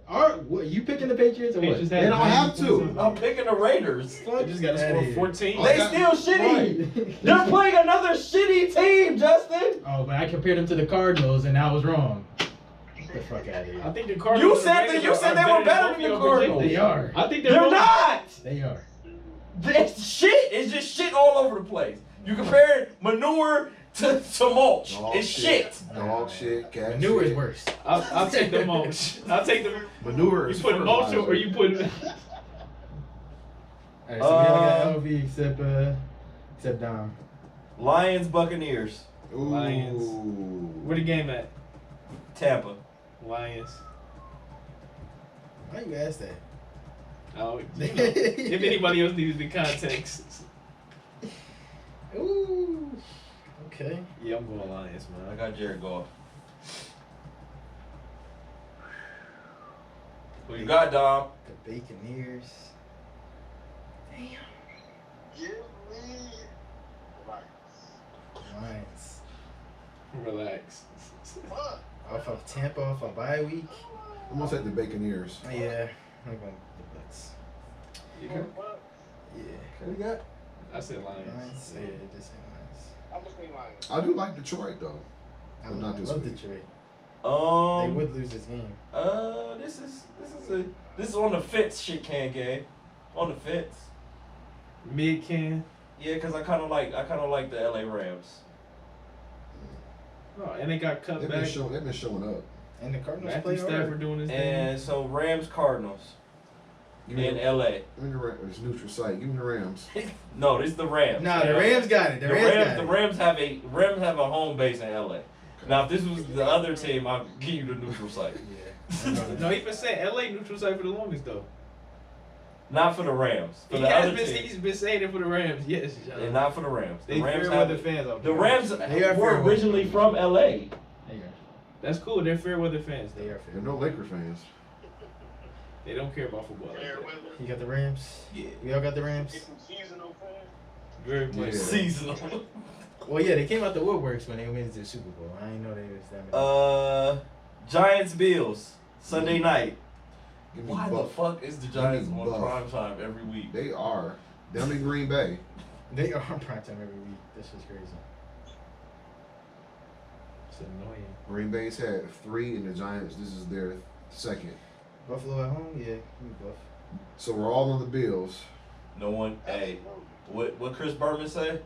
What, you picking the Patriots or what? Patriots They don't have to. I'm picking the Raiders. They just got to Outta score here. 14. They still shitty. Right. They're playing another shitty team, Justin. Oh, but I compared them to the Cardinals and I was wrong. Get the fuck out of here. I think the Cardinals. You said and the that- you said Raiders they were are better both than the your Cardinals. projected. They are. I think They're both- not. They are. It's shit. It's just shit all over the place. You compare manure to mulch. Dog It's shit. Dog shit, cat Manure shit. is worse. I'll take the mulch. I'll take the. Manure You is put mulch fertilizer. or you put. Alright, so we all got LV except Dom. Lions, Buccaneers, Ooh. Lions. Where the game at? Tampa. Lions. Why you ask that? Oh, you know, if anybody else needed the context. Ooh. Okay. Yeah, I'm going Lions, I man. got Jared Goff. Who you got, Dom? The Baconeers. Give me Lions. Lions. Relax. Fuck. Off of Tampa, off of bye week. I'm gonna take the Baconeers. Oh, yeah. I'm going with the Bucks. You good? Fuck. Yeah. Who you got? I said Lions. Lions. Yeah, just say Lions. I'm just saying Lions. I do like Detroit though. I But not this love week. Detroit. They Um. would lose this game. This is on the fence shit can game. On the fence. Mid can. Yeah, cause I kind of like the LA Rams. Oh, and they got cut They've back. been showing up. And the Cardinals Matthew play hard. Stafford doing his thing. And so Rams Cardinals Give me in the- LA. Give me the Rams. It's neutral site. Give me the Rams. No, this is the Rams. Nah, the Yeah. Rams got it. The Rams got it. The Rams have a home base in LA. Now, if this was the other team, I'll give you the neutral site. Yeah. No, he been saying LA neutral site for the longest though. Not for the Rams. For He the has other been. team. He's been saying it for the Rams. Yes, John. And not for the Rams. The They Rams fair have weather fans out the there. Rams They are were fair originally from LA. There you go. That's cool. They're fair weather fans. They Though. are There fair. are no Laker fans. They don't care about football like Fair that. weather. You got the Rams? Yeah. We all got the Rams? Get some seasonal fans. Very much. Yeah. so. Seasonal. Well, yeah, they came out the woodworks when they went to the Super Bowl. I didn't know they was that many. Giants Bills Sunday night. Give me Why the Buck. fuck is the Giants me on Buck. prime time every week? They are. Down in Green Bay. They are on primetime every week. That's just crazy. It's annoying. Green Bay's had 3, and the Giants. This is their second. Buffalo at home? Yeah, give me Buff. So we're all on the Bills. No one. Hey, what Chris Berman say?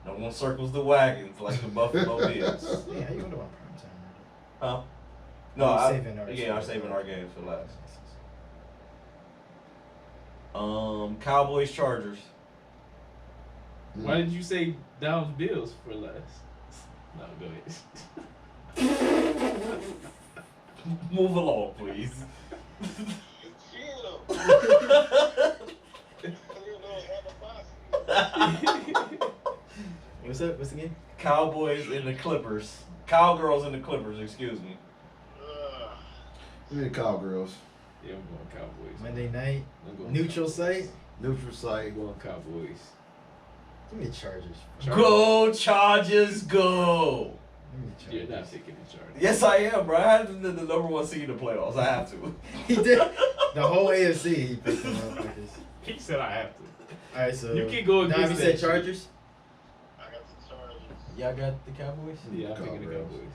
No one circles the wagons like the Buffalo Bills. Yeah, how you gonna do on primetime? Huh? No, We're I, saving ours yeah, I'm for- saving our games for last. Cowboys Chargers. Why did you say Downs Bills for less? No, go ahead. Move along, please. Chill. Animosity. What's up? What's the game? Cowboys and the Clippers. Cowgirls and the Clippers, excuse me. Give me the Cowgirls. Yeah, I'm going Cowboys. Monday night. I'm going Neutral Cowboys. site. Neutral site. I'm going Cowboys. Give me the Chargers. Go Chargers, go! Give me You're the not Chargers. picking the Chargers. Yes, I am, bro. I had the number 1 seed in the playoffs. I have to. He did. The whole AFC he picked them motherfuckers. He said I have to. Alright, so You can go Dom, against you that said shit. Chargers? I got the Chargers. Y'all got the Cowboys? Yeah, I'm picking the Cowgirls. Cowboys.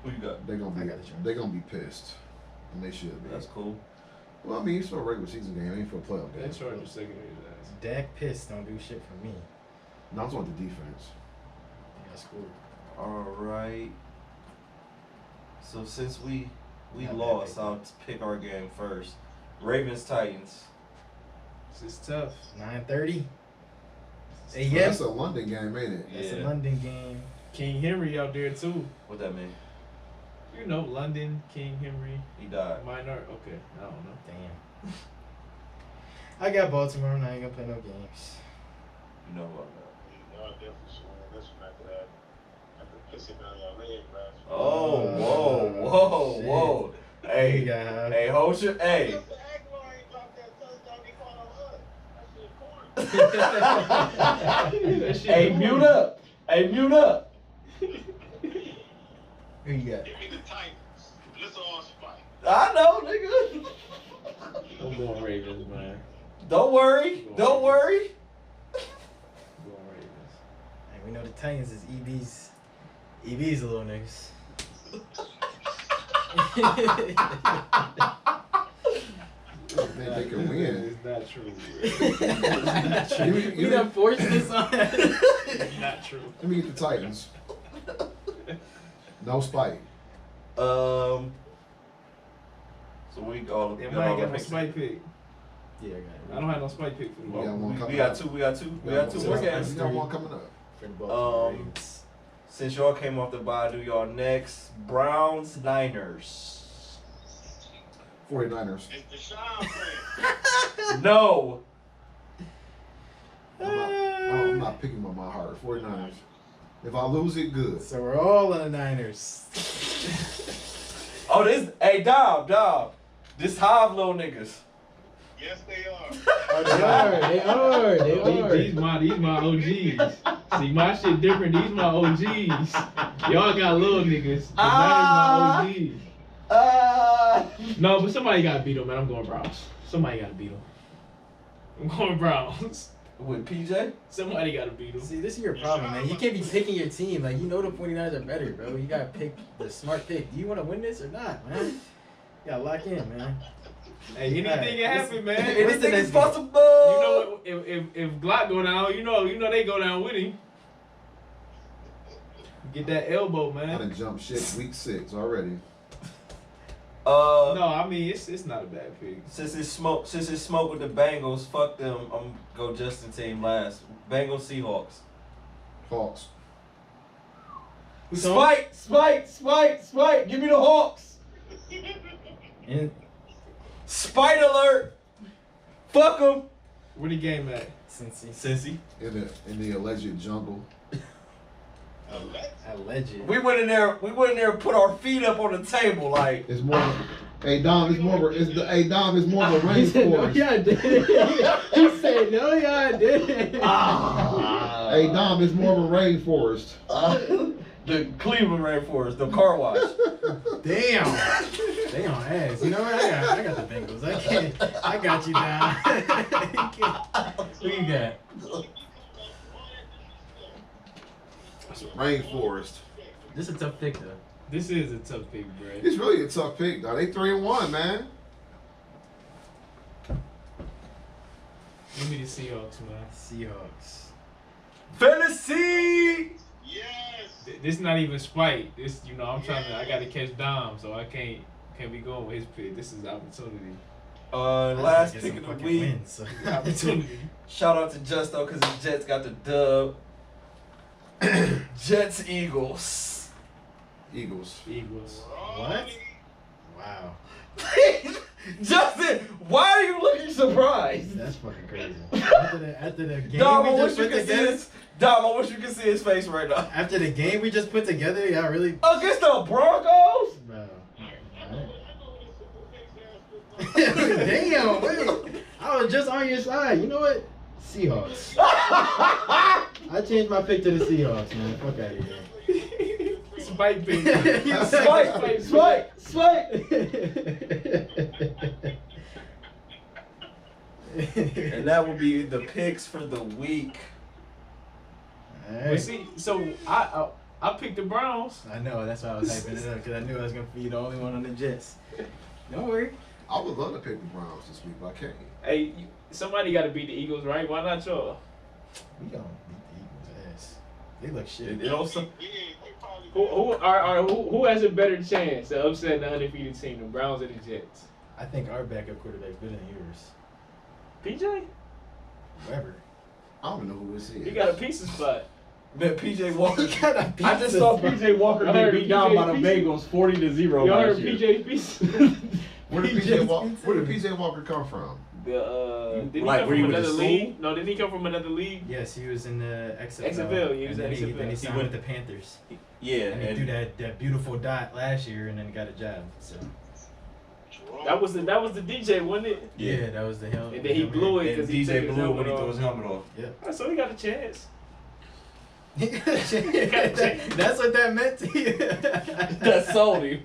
Who you got? They're gonna I be. got the Chargers. They're gonna be pissed, and they should be. That's cool. Well, I mean, it's for a regular season game. It ain't for a playoff game. That Chargers secondary is ass. Dak pissed don't do shit for me. No, I'm talking about the defense. They got scored. All right. So since we Not bad, lost, big I'll pick our game first. Ravens Titans. This is tough. 9:30. Oh, AM. that's a London game, ain't it? That's a Yeah. London game. King Henry out there too. What that mean? You know, London, King Henry, He died. Minor. Okay, I don't know. Damn. I got Baltimore. I ain't gonna play no games. You know what? Y'all definitely should win this one after that. After pissing down your leg, man. Oh, whoa, shit. whoa. You Hey, got high. hey, hold your, hey. Just the Aguilar ain't dropped that touchdown he caught on us. That shit corny. That shit Hey, corny. mute up. Hey, mute up. Who you got? Give me the Titans. Let's all spike. I know, nigga. I'm going Ravens, man. Don't worry. Don't worry. I'm going Ravens. Hey, we know the Titans is EB's little niggas. Think they can win. It's not true. We done forced this on. It's not true. Let me get the Titans. No spike. So we all. It might get no spike pick. Yeah, I don't have no spike pick for the Yeah, ball. one We coming got up. two. We got two. We Yeah, got two one more coming up. games. We got one coming up. For the Baltimore Um, Ravens. Since y'all came off the bye, do y'all next Browns Niners? 49ers. It's Deshaun playing. No. I'm not picking with my heart. 49ers. If I lose it, good. So we're all on the Niners. Oh, this. Hey, Dom. This Hive little niggas. Yes, they are. They are. These my OGs. See, my shit different. These my OGs. Y'all got little niggas. The Niners my OGs. No, but somebody got to beat them, man. I'm going Browns. Somebody got to beat them. I'm going Browns. With PJ? Somebody got to beat them. See, this is your problem, man. You can't be picking your team. Like, you know the 49ers are better, bro. You gotta pick the smart pick. Do you want to win this or not, man? You gotta lock in, man. Hey, anything Alright, can happen, man. Anything is next game? possible. You know what? If Glock go down, you know they go down with him. Get that elbow, I man. done jumped shit week 6 already. No, I mean it's not a bad pick. Since it's smoke with the Bengals, fuck them. I'm go Justin team last. Bengals Seahawks. Hawks. Who's on? Spike. Give me the Hawks. And Spite alert. Fuck them. Where the game at? Cincy. In the alleged jungle. alleged. We went in there and put our feet up on the table like. It's more. Hey Dom, it's more. Hey Dom, it's more of a He said, no, rainforest. y'all didn't. He said, no, y'all didn't. Hey Dom, it's more of a rainforest. The Cleveland Rainforest, the car wash. Damn. They on ass. You know what? I got the Bengals. I got you down. Who you got? It's a rainforest. This is a tough pick, though. This is a tough pick, bro. It's really a tough pick, though. They 3-1, man. Give me the Seahawks, man. Seahawks. Fantasy. Yes. This not even spite. This, I'm trying to. I got to catch Dom, so I can't be going with his pick. This is opportunity. Last pick of the week. Wins. Opportunity. Shout out to Justo because the Jets got the dub. Jets Eagles. Eagles. Eagles. What? Wow. Justin, why are you looking surprised? That's fucking crazy. After the game Dom, I we wish just you put could see together. his. Dom, I wish you could see his face right now. After the game we just put together, y'all really. Against the Broncos? Bro. Damn, wait. I was just on your side. You know what? Seahawks. I changed my pick to the Seahawks, man. Fuck out of here. Spike pick. Spike. And that will be the picks for the week. But see, so I picked the Browns. I know, that's why I was hyping it up, because I knew I was going to be the only one on the Jets. Don't worry. I would love to pick the Browns this week, but I can't. Hey, somebody got to beat the Eagles, right? Why not y'all? We going to beat the Eagles' ass. They look shit. It also. Yeah, they probably Who has a better chance to upset the undefeated team, the Browns or the Jets? I think our backup quarterback's better than yours. PJ? Whoever. I don't know who this is. He got a pizza spot. Man, PJ Walker. He got a I just saw pizza PJ Walker I get heard beat down by the PJ Bengals 40-0 You last heard year. PJ Pizza? Where did PJ Where did PJ Walker come from? Didn't he Like, come where he from went to another school? league? No, didn't he come from another league? Yes, he was in the XFL. XFL, he was and in then XFL. Then he He signed went- with the Panthers. Yeah, And he and threw that beautiful dot last year, and then he got a job. So That was the DJ, wasn't it? yeah, that was the hell. And then he blew it and because he took DJ his blew when he helmet threw his off. helmet off. So he got a chance. That's what that meant to you. That sold him.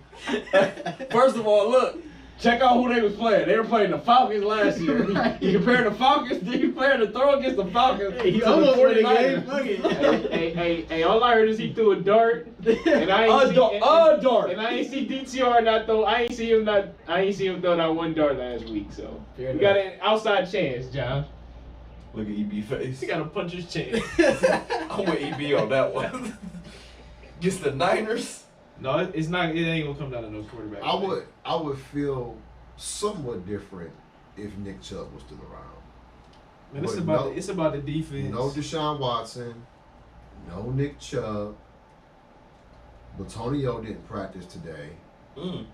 First of all, look, check out who they was playing. They were playing the Falcons last year. You compare the Falcons, you compare the throw against the Falcons He to almost the won the 49ers. game. Hey, all I heard is he threw a dart. And I ain't A dart. And I ain't see DTR not throw. I ain't see him throw that one dart last week. So Fair we got an outside chance, John. Look at EB face. He got a puncher's chance. I'm with EB on that one. Against the Niners. No, it's not. It ain't gonna come down to no quarterback. I would feel somewhat different if Nick Chubb was still around. Man, it's But about the defense. No Deshaun Watson, no Nick Chubb. Latonio didn't practice today.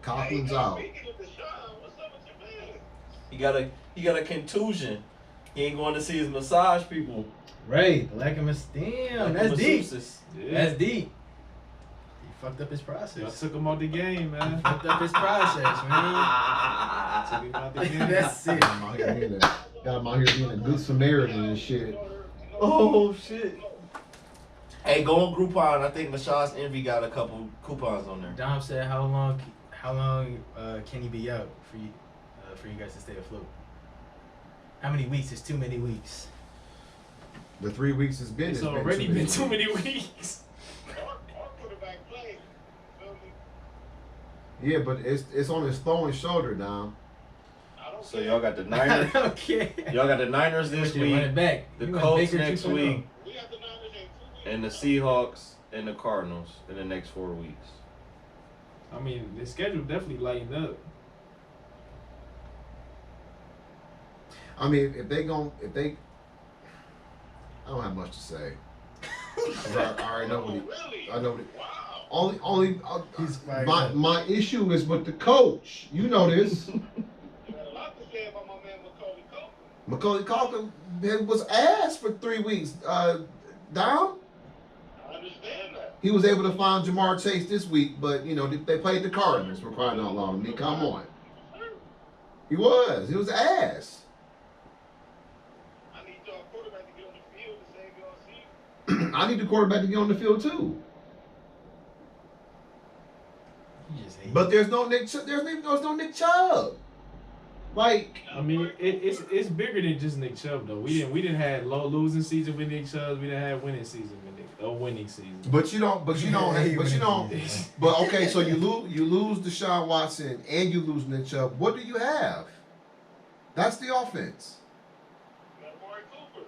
Coughlin's out. Speaking of Deshaun, what's up with your man? He got a contusion. He ain't going to see his massage people. Right, like him as damn. Like That's the deep. masseuses. Yeah. That's deep. He fucked up his Y'all process. took him out the game, man. Fucked up his process, man. Took him out the game. That's it. Got him out here being a good Samaritan and shit. Oh shit. Hey, go on Groupon. I think Mashaw's Envy got a couple coupons on there. Dom said, "How long can he be out for you guys to stay afloat? How many weeks is too many weeks?" The 3 weeks has been. It's has already been too weeks. many weeks. Our quarterback played. Feel me? Yeah, but it's on his throwing shoulder now. I don't So care. y'all got the I Niners. don't care. Y'all got the Niners this Run it week, back. the You want Colts Baker next 2.0. week, We got the Niners in 2 weeks. and the Seahawks and the Cardinals in the next 4 weeks. I mean, the schedule definitely lightened up. I mean, if they, I don't have much to say. 'Cause I already know what he. Really? I know what he. Wow. Only. He's fired My up. my issue is with the coach. You know this. You got a lot to say about my man Macaulay Culkin. Macaulay Culkin was ass for 3 weeks. Dom. I understand that. He was able to find Jamar Chase this week, but you know they played the Cardinals for crying out loud. I mean, come on. He was ass. I need y'all quarterback to get on the field to save y'all season. I need the quarterback to get on the field too. You just hate But there's no Nick. There's no Nick Chubb. Like I mean, it's bigger than just Nick Chubb though. We didn't have low losing season with Nick Chubb. We didn't have winning season with Nick. Winning season. But you don't. Yeah, But okay, so you lose Deshaun Watson and you lose Nick Chubb. What do you have? That's the offense. You got Amari Cooper.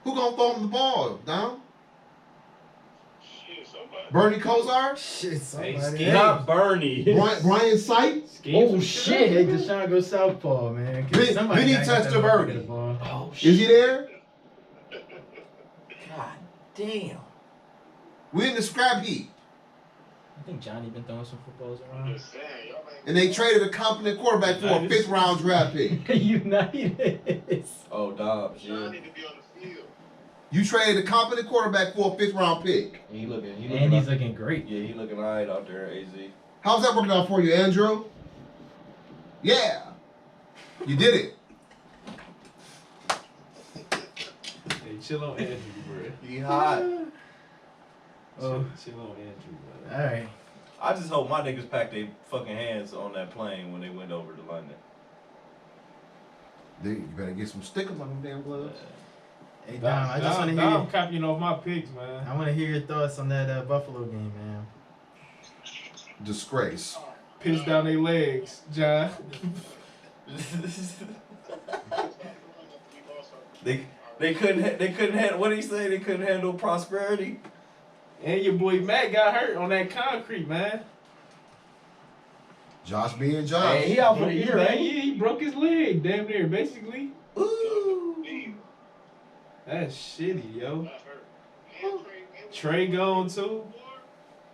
Who gonna throw him the ball? Down? Shit, somebody. Bernie Kosar? shit. Somebody. Hey, Hey, Not Bernie. Brian Sight? Schemes oh with shit! Hey, Deshaun go southpaw, man. Somebody Vinny gotta get that Testaverde. motherfucker the ball. Oh Is he there? God damn. We in the scrap heap. I think Johnny been throwing some footballs I'm around. just saying, y'all ain't. And they traded a competent quarterback for a 5th round draft pick. United. Oh, Dobbs, Y'all yeah. need to be on the field. You traded a competent quarterback for a 5th round pick. He looking. And he's looking great. Yeah, he looking alright out there, AZ. How's that working out for you, Andrew? Yeah. You did it. Hey, chill on Andrew, bro. He hot. Oh. Chill on Andrew, bro. All right. I just hope my niggas packed their fucking hands on that plane when they went over to London. Dude, you better get some stickers on them damn gloves. Hey Dom, I just want to hear. I'm copying off my picks, man. I want to hear your thoughts on that Buffalo game, man. Disgrace. Piss down their legs, John. They couldn't handle, what did he say? They couldn't handle prosperity. And your boy Matt got hurt on that concrete, man. Josh being Josh. Hey, he out for Broke the his year, leg. ain't he? He broke his leg, damn near, basically. Ooh. That's shitty, yo. Got hurt. And Trey gone too.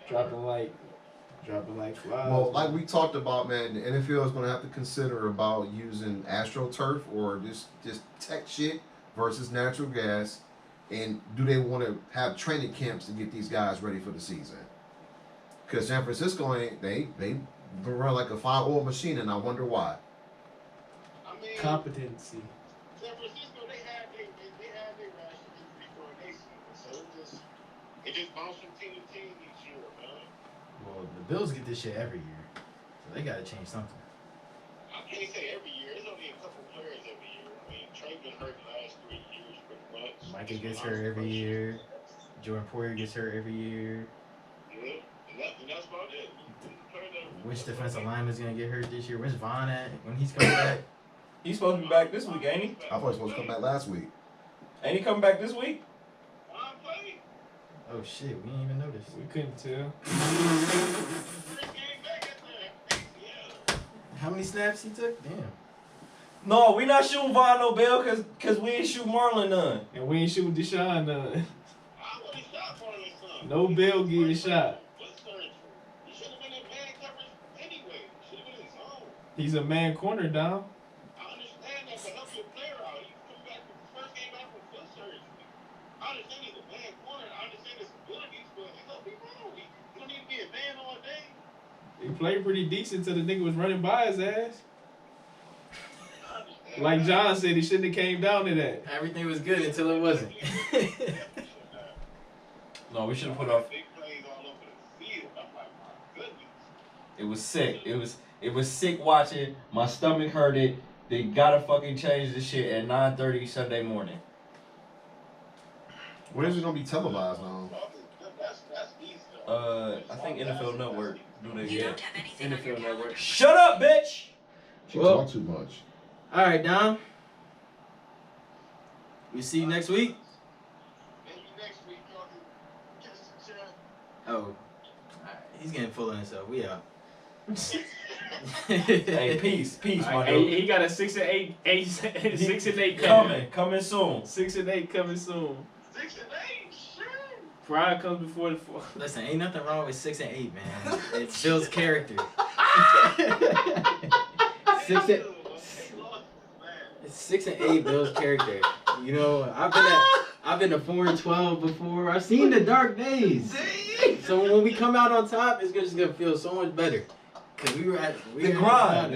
Got Dropping hurt. like flies. Well, like we talked about, man, the NFL is going to have to consider about using AstroTurf or just tech shit versus natural gas, and do they want to have training camps to get these guys ready for the season? Because San Francisco ain't they run like a 5-oil machine, and I wonder why. I mean, Competency. San Francisco, they have their rations before they season, so it just bounce from team to team each year, man. Well, the Bills get this shit every year, so they gotta change something. I can't say every year. There's only a couple players every year. I mean, Trey been hurt the last 3 years pretty much. Micah gets hurt every year. Jordan Poyer gets hurt every year. Yeah, and that's about it. Which defensive lineman's gonna get hurt this year? Where's Vaughn at when he's coming back? He's supposed to be back this week, ain't he? I thought he was supposed to come back last week. Ain't he coming back this week? I'm playing. Oh shit, we didn't even notice. We couldn't tell. First game back at the ACL. How many snaps he took? Damn. No, we not shooting Von no bail cause we ain't shoot Marlon none. And we ain't shooting Deshaun none. I would have shot for his son. No bill get a shot. Foot surgery. He should have been in man coverage anyway. Should have been in zone. He's a man corner down. I understand that to help your player out. He come back from the first game out with foot surgery. I understand he's a man corner. I understand his abilities, but he don't be wrong. He don't need to be a man all day. He played pretty decent till the nigga was running by his ass. I understand Like that. John said, he shouldn't have came down to that. Everything was good until it wasn't. No, we should have put off. Big plays all over the field. I'm like, my goodness. It was sick. It was sick watching. My stomach hurted. They gotta fucking change this shit at 9:30 Sunday morning. When is it gonna be televised now? That's easy. though. I think NFL Network. Do they You get? don't have anything on your NFL calendar. Network. Shut up, bitch. She Well- talk too much. All right, Dom. We see you next week. Maybe next week y'all can catch the chat. Oh, all right. He's getting full of himself. We out. Hey, peace, my Alright, dude. he got a 6 and 8, 6 and 8 coming. Coming soon. 6 and 8 coming soon. 6 and 8, sure. Pride comes before the 4. Listen, ain't nothing wrong with 6 and 8, man. It builds character. 6 and 8 builds character. You know, I've been to 4 and 12 before. I've seen the dark days. So when we come out on top, it's just gonna feel so much better. Cause we were at The grind,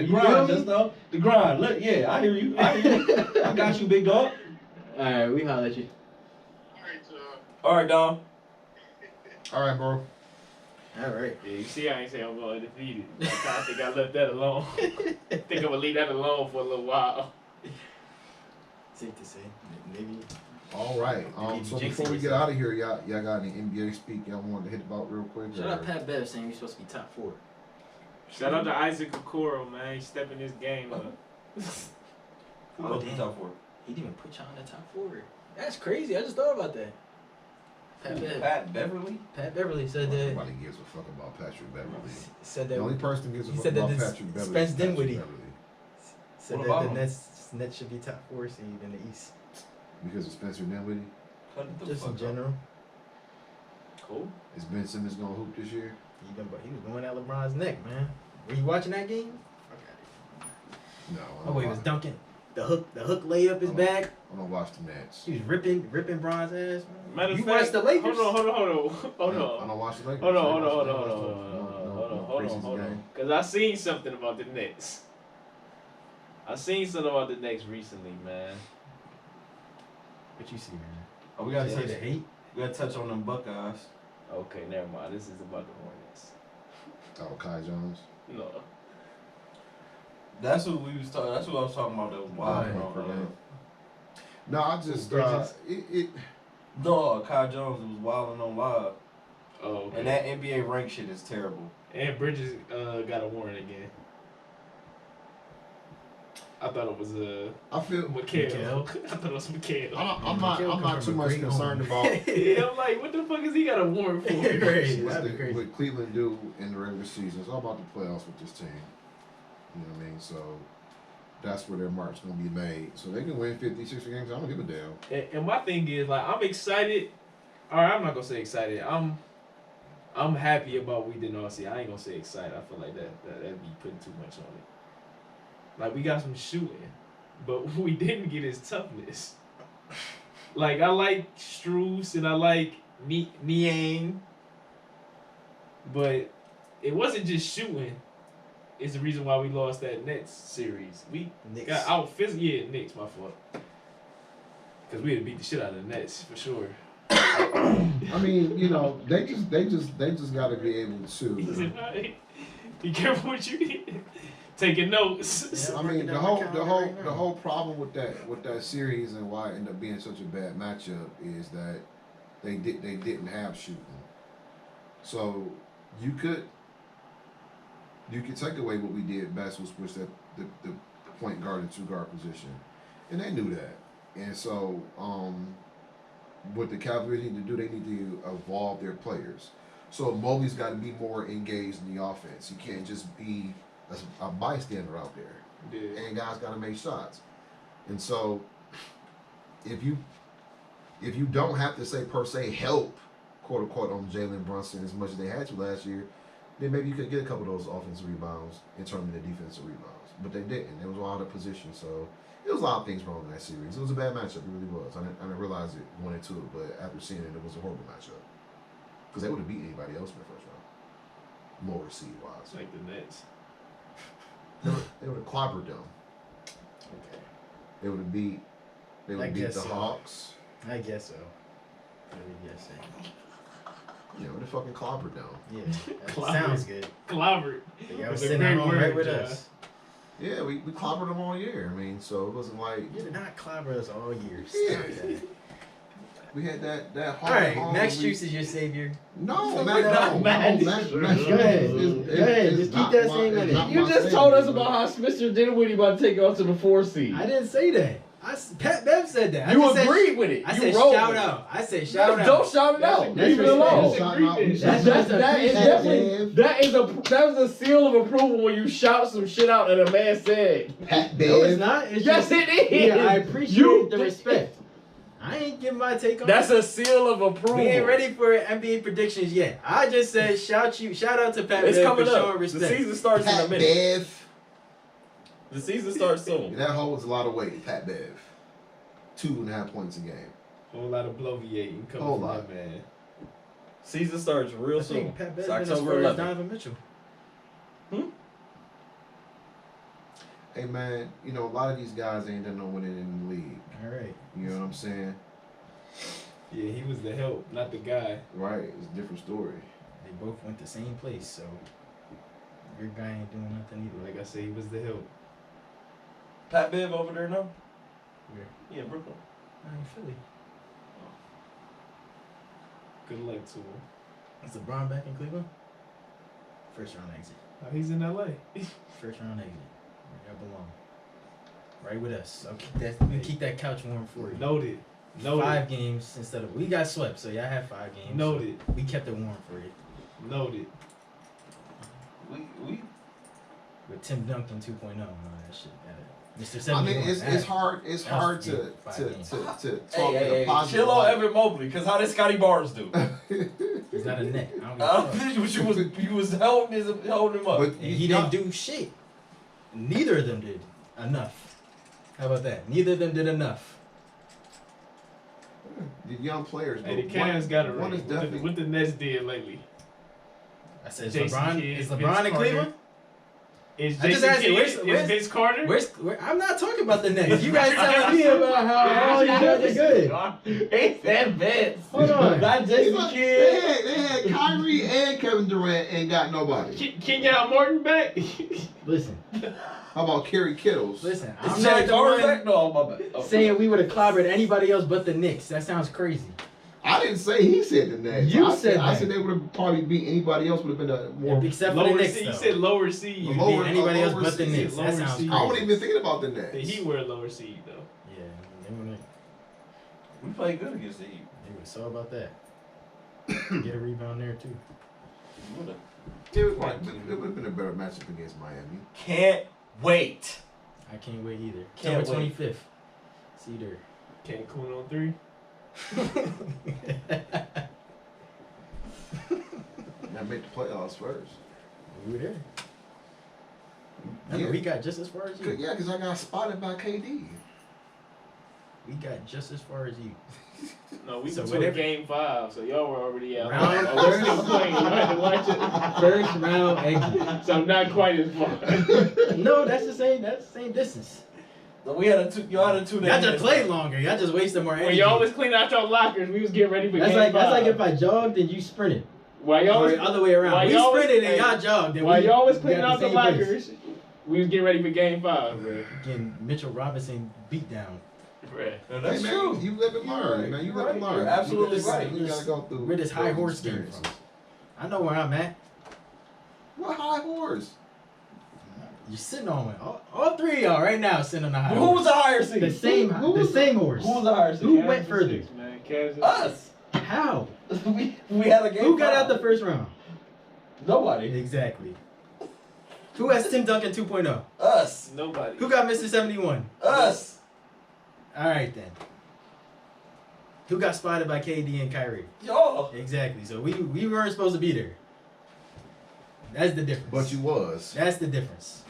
just though. The grind. Look, yeah, I hear you. I got you, big dog. All right, we holler at you. All right, Dom. All right, bro. All right. Yeah, you see, I ain't say I'm going undefeated. I think I left that alone. I think I'm gonna leave that alone for a little while. Safe to say, maybe. All right. Maybe So jinxing before we get yourself. out of here, y'all got any NBA speak y'all wanted to hit about real quick? Shout or- out Pat Bev saying we're supposed to be top 4. Shout out to Isaac Okoro, man. He's stepping his game up. Oh, damn. Top 4. He didn't even put y'all in the top 4. That's crazy. I just thought about that. Pat Bev. Pat Beverly. Pat Beverly said that. Nobody gives a fuck about Patrick Beverly. Said The that. only person that gives a He fuck said that about this Patrick Beverly Spence is Patrick Dinwiddie. Beverly. Said What that about the him? Nets should be top 4 seed in the East. Because of Spencer Dinwiddie. Cut the Just fuck in up. general. Cool. Is Ben Simmons gonna hoop this year? He was going at LeBron's neck, man. Were you watching that game? No. Oh, he was dunking. The hook layup his back. I don't watch the Nets. He was ripping Bron's ass. Man. Matter of You fact, watched the Lakers? Hold on. I don't watch the Lakers. Hold I on. watch the preseason game. Because I seen something about the Nets. I seen something about the Nets recently, man. What you see, man? Oh, we You gotta see touch. the hate? We gotta touch on them Buckeyes. Okay, never mind. This is about the Hornets. Oh, Kai Jones. No. That's what we was talking. That's what I was talking about. The wild. Right. No, I just Bridges? No, Kai Jones was wilding on live, Oh, okay. and that NBA rank shit is terrible. And Bridges got a warrant again. I thought it was I feel. Mikhail. I thought it was Mikhail. I'm Mikhail not come too from a much great concerned home. about Yeah, I'm like, what the fuck is he got a warrant for? Crazy. what, That'd be crazy. what Cleveland do in the regular season. It's all about the playoffs with this team. You know what I mean? So that's where their mark's gonna be made. So they can win 50, 60 games. I don't give a damn. And my thing is like I'm excited. All right, I'm not gonna say excited. I'm happy about what we did all season. I ain't gonna say excited. I feel like that'd be putting too much on it. Like we got some shooting, but what we didn't get is toughness. Like I like Strus and I like Niang, but it wasn't just shooting. It's the reason why we lost that Nets series. We Knicks. got out physically. Yeah, Knicks, my fault. Because we had to beat the shit out of the Nets for sure. I mean, you know, they just got to be able to. Be careful what you eat. Taking notes. I mean, the whole problem with that series and why it ended up being such a bad matchup is that they didn't have shooting. So you could take away what we did best was push that the point guard and 2 guard position, and they knew that. And so what the Cavaliers need to do, they need to evolve their players. So Mobley's got to be more engaged in the offense. He can't just be a bystander out there. Yeah. And guys got to make shots. And so if you don't have to say per se help, quote unquote, on Jalen Brunson as much as they had to last year, then maybe you could get a couple of those offensive rebounds in terms of the defensive rebounds. But they didn't. There was a lot of position. So there was a lot of things wrong in that series. It was a bad matchup. It really was. I didn't realize it going into it, but after seeing it, it was a horrible matchup. Because they would have beat anybody else in the first round, lower seed wise. Like the Nets. They would have clobbered them. Okay. They would have beat. They would I have beat guess the so. Hawks. I guess so. I guess so. Yeah, would have fucking clobbered them. Yeah, that Clobbered. sounds good. Clobbered. Y'all was It's a sitting at great home word, right with Josh. us. Yeah, we clobbered them all year. I mean, so it wasn't like You did not clobber us all year. Yeah. Stop that. we had that All hard. right, Max Juice is your savior. No, No, Max. Max. Go ahead. Go ahead, just keep that same energy. You just told us about how Mr. Dinwiddie about to take off to the 4 seed. I didn't say that. Pat Bev said that. I You just said agreed with it. I You said rolled shout with it. out. I said shout out. Don't shout it That's out. a- Leave it that's alone. respect. That is definitely that is a seal of approval when you shout some shit out that a man said. Pat No, it's Bev. not. It's Yes, just, it is. Yeah, I appreciate You- the respect. I ain't giving my take on That's it. a seal of approval. We ain't ready for NBA predictions yet. I just said shout out to Pat It's Bev coming for showing up. respect. The season starts in a Pat minute. Bev. The season starts soon. That holds a lot of weight. Pat Bev. 2.5 points a game. Whole lot of bloviating coming Whole from lot. that man. Season starts real I soon. think Pat Bev It's been as October far as 11th. Donovan Mitchell. Hey man, you know a lot of these guys ain't done no winning in the league. All right. You know what I'm saying? Yeah, he was the help, not the guy. Right. It's a different story. They both went the same place, so your guy ain't doing nothing either. Like I said, he was the help. Pat Bev over there now? Where? Yeah, Brooklyn. I ain't Philly. Good luck to him. Is LeBron back in Cleveland? First round exit. Oh, he's in LA. First round exit. Where y'all belong. Right with us. So keep that couch warm for you. Noted. 5 games instead of we got swept, so y'all had 5 games. Noted. So we kept it warm for you. Noted. We With Tim Duncan 2.0 and all that shit. Mr. I 71. mean, it's hard. It's that was hard good. to 5 to games. to talk hey, in a positive chill on light. Evan Mobley, because how did Scotty Barnes do? He's not a net. I don't give I a don't fuck. think you was holding him up. But And he didn't do shit. Neither of them did enough. How about that? Neither of them did enough. the young players. Hey, the but Cavs got it one right. is definitely What the Nets did lately. I said, Jason LeBron, Kidd, is Vince LeBron in Carter. Cleveland? Is I just Jason asked you, Kidd? where's- Is Vince Carter? Where, I'm not talking about the Nets. You guys telling me about how all you guys are good. He said Vince. Hold on. Not Jason They Kidd. had Kyrie and Kevin Durant ain't got nobody. Kenyon Martin back? Listen, How about Kerry Kittles? listen. Is I'm Jack not the Carter one back? No, my bad. Oh. saying we would have clobbered anybody else but the Knicks. That sounds crazy. I didn't say he said the Nets. You I said I that. said they would have probably beat anybody else. Would have been a more. Except for the Lower Knicks, seed. though. You said lower seed. You Lower- beat anybody else lower but the seed, Knicks. That lower sounds seed. I wasn't crazy. even thinking about the Nets. The Heat were a lower seed though. Yeah, they were, We played good against the Heat. they were so about that. Get a rebound there, too. We would've. It would have been a better matchup against Miami. Can't wait. I can't wait either. Can't October wait. 25th. See you there. Cancun on 3. Gotta make the playoffs first. We were there. I know Yeah. we got just as far as you. Yeah, because I got spotted by KD. We got just as far as you. No, we So went to whatever- game 5, so y'all were already out. Round Oh, we're still playing. You had to watch it. First round exit. So not quite as far. No, that's the same. That's the same distance. So we had y'all had a 2 day. Y'all just played longer. Y'all just wasted more When energy. y'all was cleaning out your lockers, we was getting ready for that's game like 5. that's like if I jogged and you sprinted. While y'all Or was the other way around. while We y'all was- sprinted and hey, y'all jogged. And while we y'all was got cleaning out the same pace. lockers, we was getting ready for game 5, bro. Getting Mitchell Robinson beat down. Bruh. No, Hey, that's man, true. you live and learn, man. You live and You're learn. absolutely You gotta- right. You gotta go through. Where this high those horse came experiences. from. I know where I'm at. What high horse? You're sitting on one. All three of y'all right now sitting on the high Who horse. was the higher seed? The same horse. Who was the higher seed? Who Cavs went in further? 6, man. Cavs in Us. How? we had a game. Who got 5. out the first round? Nobody. Exactly. Who has Tim Duncan 2.0? Us. 6. Nobody. Who got Mr. 71? Us. All right then. Who got spotted by KD and Kyrie? Y'all. Exactly. So we weren't supposed to be there. That's the difference. But you was. That's the difference.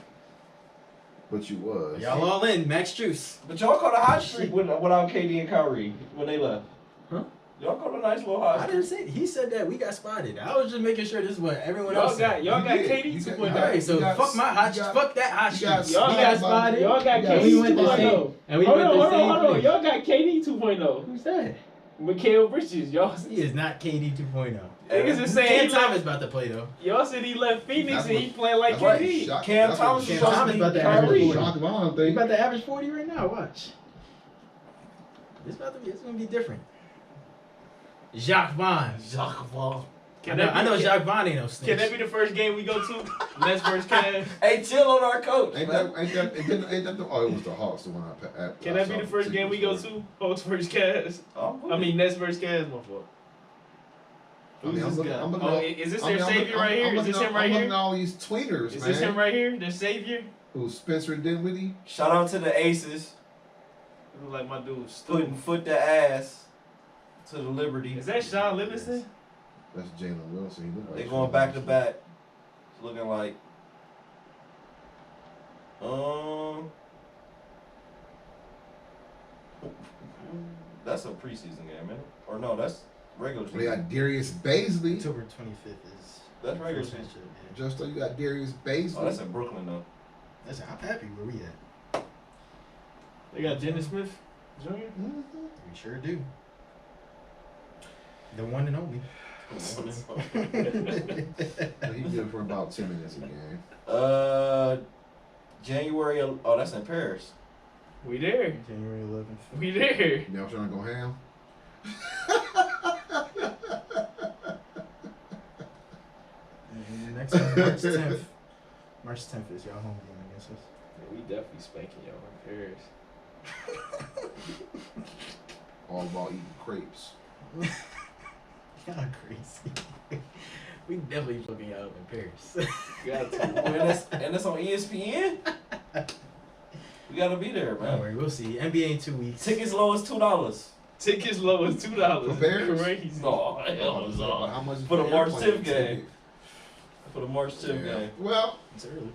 But you was. Y'all all in. Max Juice. But y'all caught a hot streak without KD and Kyrie when they left. Huh? Y'all caught a nice little hot I streak. didn't say. He said that we got spotted. I was just making sure this is what everyone Y'all else said. got y'all You got did. KD You got- 2.0. All right, so You got- fuck my hot. you got- Fuck that hot you streak. got- Y'all we got got spotted. Y'all got and KD we went the 2.0. same. And we Hold went on, the hold same on, hold on. place. Y'all got KD 2.0. Who's that? Mikal Bridges. Y'all He is not KD 2.0. niggas is saying Cam he left. Thomas about to play though. Y'all said he left Phoenix That's and what- he playing like That's right. KD. Shock- Cam that's what Thomas Cam is Cam supposed Thomas to about be to average Kyrie. 40. Shock Vaughn He thing. about to average 40 right now. Watch. It's gonna be different. Jacques Vaughn. Jacques Vaughn. I know Jacques Vaughn ain't no snitch. Can that be the first game we go to? Nets versus Cavs. Hey, chill on our coach. Ain't man. that the, oh, it was the Hawks, the one I Can that be the first game we go to? Hawks versus Cavs. I mean Nets versus Cavs. My fault. Who's this guy? I'm looking Oh, at- is this I mean, their I'm savior looking- right here? I'm Is this looking him at- right I'm looking here? at all these tweeters, Is man. this him right here? Their savior? Who's Spencer Dinwiddie? Shout out to the Aces Look like my dude. putting foot to ass to the Liberty. Is that Sean Livingston? That's Jalen Wilson. He look like They going Sean back to Wilson. back. It's looking like. That's a preseason game, man. Or no, that's regular We season. got Darius Baisley. October 25th is That's regular first season. matchup, yeah. Just so you got Darius Baisley. Oh, that's in Brooklyn though. That's, I'm happy where we at. They got Dennis Smith Jr. Mhm. We sure do. The one and only. So he good for about 10 minutes a game. January. Oh, that's in Paris. We there. January 11th. We there. Y'all trying to go ham? And the next one's March 10th. March 10th is y'all home game against us. Yeah, we definitely spanking y'all in Paris. All about eating crepes. Y'all crazy. We definitely fucking y'all up in Paris. Got to. and that's on ESPN. We gotta be there, Don't man. worry, we'll see. NBA in 2 weeks. Tickets low as $2. Tickets low as $2. For Paris? Crazy. Oh, hell no. How much is For the the March airplane 10th game. ticket? For the March 10th Yeah. game. Well, It's early.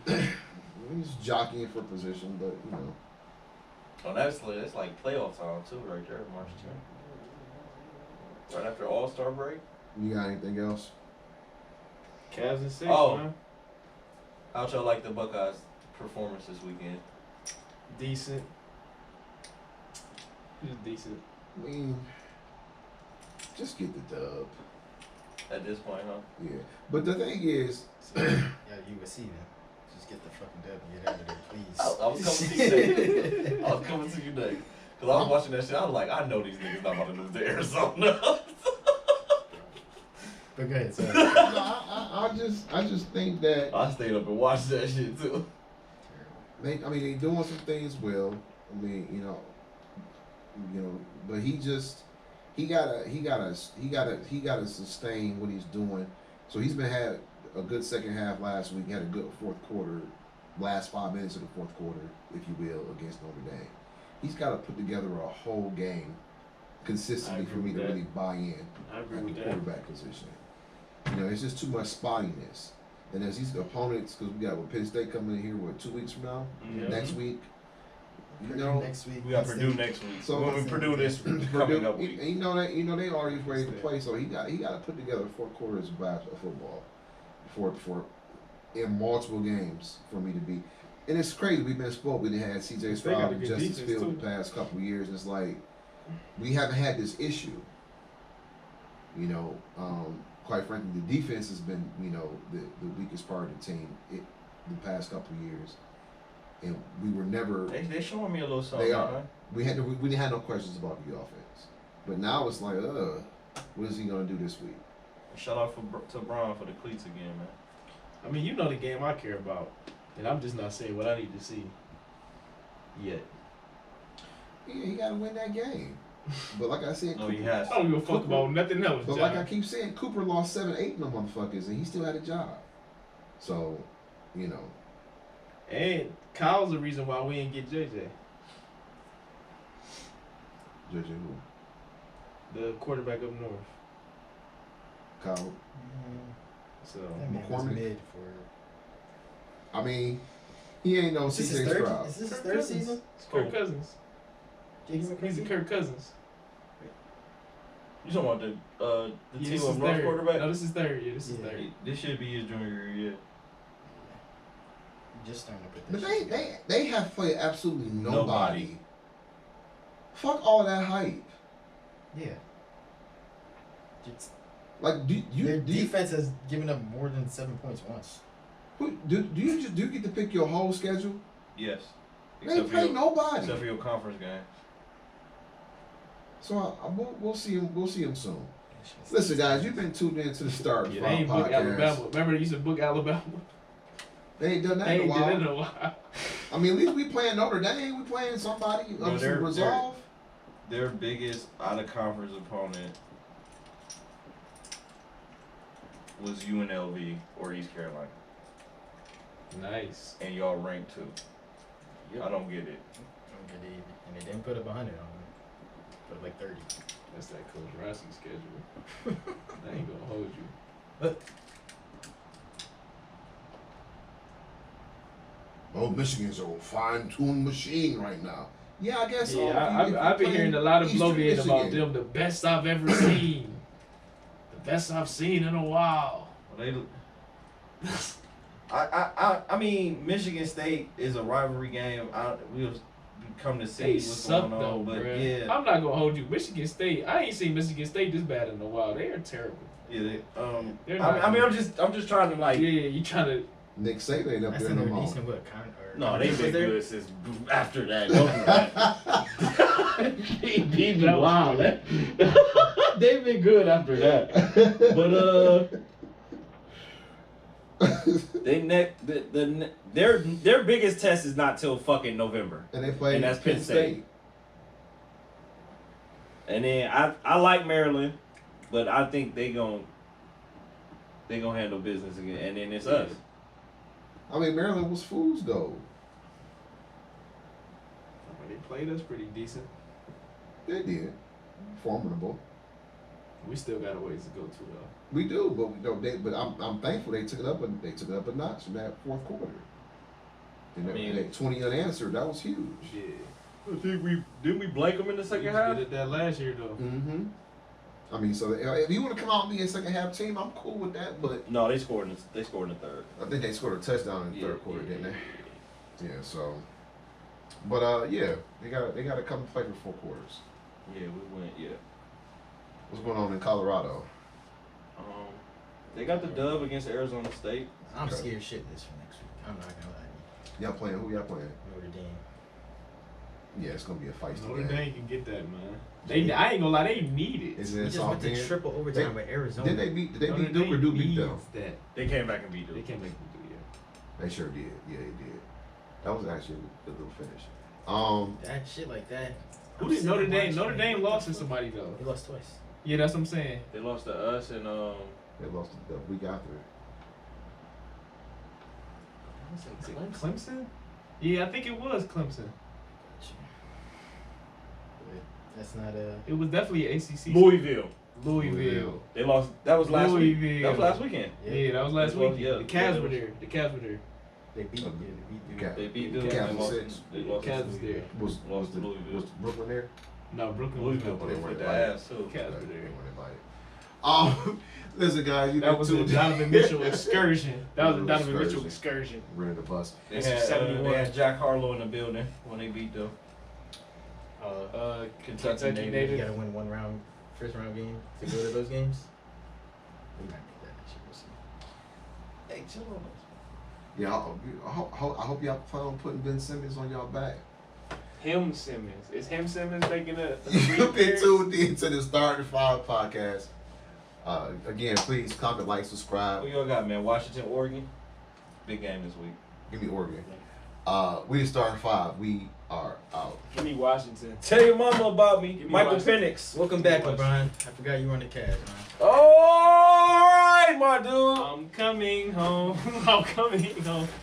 he's jockeying for position, but you know. Oh, that's like playoff time too, right there, March 10th. Right after All-Star break. You got anything else? Cavs in 6, Oh. man. How'd y'all like the Buckeyes' performance this weekend? Decent. Just decent. I mean, just get the dub. At this point, huh? Yeah. But the thing is, So, yeah, USC then. Just get the fucking W and get out of there, please. I was coming to you next. I was coming to you next. Because I was watching that shit. I was like, I know these niggas not about to lose to Arizona. But go ahead, sorry. I just think that I stayed up and watched that shit too. they doing some things well. I mean, you know, but he gotta sustain what he's doing. So he's been had a good second half last week. Had a good fourth quarter last 5 minutes of the fourth quarter, if you will, against Notre Dame. He's got to put together a whole game consistently for agree me to with that. really buy in I agree at with the that. quarterback position. You know, it's just too much spottiness. And as these opponents, because we got with Penn State coming in here, 2 weeks from now, Yeah. next week. You Purdue know, next week. We got Penn Purdue State. next week. So- So when we Purdue this coming up week. you know they already ready to play, so he got to put together 4 quarters of football for in multiple games for me to be. And it's crazy. We've been spoiled. We done had C.J. They got Stroud a and good Justice defense, Field too. the past couple of years. And it's like we haven't had this issue. You know, quite frankly, the defense has been the weakest part of the team the past couple of years, and we were never. They showing me a little something. They are. Man. We didn't have no questions about the offense, but now it's like, what is he gonna do this week? Shout out to Braun for the cleats again, man. I mean, you know the game I care about, and I'm just not saying what I need to see yet. Yeah, he got to win that game. But like I said, No, he has. I don't give a fuck about nothing else. But John. like I keep saying, Cooper lost 7-8 in them motherfuckers, and he still had a job. So, you know, And Kyle's the reason why we didn't get JJ, JJ who? the quarterback up north. Kyle. So That man was McCormick. mid for. I mean, he ain't no Is this his CJ third? Stroud. Is this his Kirk third Cousins. season? It's Kirk Cousins. He's a J.K. Kirk Cousins. You talking about the Yeah, team this of is North third. quarterback? No, this is third. Yeah, this is Yeah. third. This should be his junior year. Just starting to put But this. shit they have played absolutely nobody. Nobody. Fuck all that hype. together. Yeah. It's, Like, do their you defense has given up more than 7 points once. do you get to pick your whole schedule? Yes. They play nobody. Except for your conference game. So we'll see him. We'll see him soon. Listen, guys, you've been tuned in to the Start Yeah, Five they ain't book podcast. Alabama. Remember they used to book Alabama? They ain't done that They in a ain't did while. it in a while. I mean, at least we playing Notre Dame. We playing somebody No, of they're- some resolve. Their biggest out of conference opponent was UNLV or East Carolina. Nice. And y'all ranked too. I don't get it. And they didn't put up 100 on them. Put up like 30. That's that Coach Rossi schedule. I ain't gonna hold you. Oh, Michigan's a fine-tuned machine right now. Yeah, I guess so. Yeah, If you I've been playing hearing a lot of Eastern bloviating about Michigan. them. The best I've ever seen. The best I've seen in a while. Well, I mean, Michigan State is a rivalry game. We'll come to see They what's suck going though, on, but bro. yeah, I'm not gonna hold you. Michigan State. I ain't seen Michigan State this bad in a while. They are terrible. yeah. They're I not mean, good. I'm just trying to like. Yeah, you trying to. Nick Saban ain't up That's there in no their more. decent what? No, they've been there? good since after that. Don't do that. They've been wild. They've been good after that. But their biggest test is not till fucking November. And they played And that's Penn State. And then I like Maryland, but I think they gon' handle business again. And then it's us. I mean, Maryland was fool's gold. They played us pretty decent. They did. Formidable. We still got a ways to go to though. We do, but we don't. But I'm thankful they took it up a notch in that fourth quarter. And I mean- that 20 unanswered, that was huge. Yeah. I think we blank them in the We second was half. good at that last year though. Mm-hmm. I mean, so if you want to come out and be a second half team, I'm cool with that. But No, they scored in the third. I think they scored a touchdown in the third quarter, didn't they? Yeah. So, but yeah, they got to come and play for 4 quarters. Yeah, we went. Yeah. What's going on in Colorado? They got the dub against Arizona State. I'm Okay. scared shitless for next week. I'm not gonna lie to Y'all playing? Who y'all playing? you. Notre Dame. Yeah, it's gonna be a feisty Notre game. Dame can get that, man. I ain't gonna lie, they need it. Is We it just South went to Bend? triple overtime with Arizona. Did they beat Notre Duke or Dame Duke beat them? needs that. They came back and beat They them. can't make them do it. They sure did. Yeah, they did. That was actually a good little finish. That shit like that. Who I'm did sitting Notre there Dame? watching, Notre Dame what lost the to fuck? somebody though. They lost twice. Yeah, that's what I'm saying. They lost to us and They lost the week after. Is it Clemson? Yeah, I think it was Clemson. That's not a. It was definitely ACC. Louisville. Louisville. They lost. That was last week. Louisville. That was last weekend. Yeah, that was last Well, week. yeah. The Cavs were there. The Cavs were there. They beat. Yeah, they beat. They beat The them. Cavs They was lost. six. They lost. Cavs was there. Was Lost to Louisville. was Brooklyn there? No, Brooklyn. Louisville They played weren't the invited. ass too. Cavs were They there. weren't invited. Listen, guys, you That was a Donovan Mitchell excursion. That was a Donovan Mitchell excursion. Ran the bus. They This had, is 71. they had Jack Harlow in the building when they beat them. Kentucky You native. gotta win first round game to go to those games. We might make that next year. We'll see. Hey, chill on us. Yeah, I hope y'all plan on putting Ben Simmons on y'all back. Him Simmons. Is Him Simmons making a You've been tuned in to the Starting Five podcast. Again, please comment, like, subscribe. Who y'all got, man? Washington, Oregon. Big game this week. Give me Oregon. We the Starting Five. We are out. Give me Washington. Tell your mama about me, Give me Michael Washington. Penix. Welcome back, LeBron. I forgot you were on the Cavs, man. All right, my dude. I'm coming home. I'm coming home.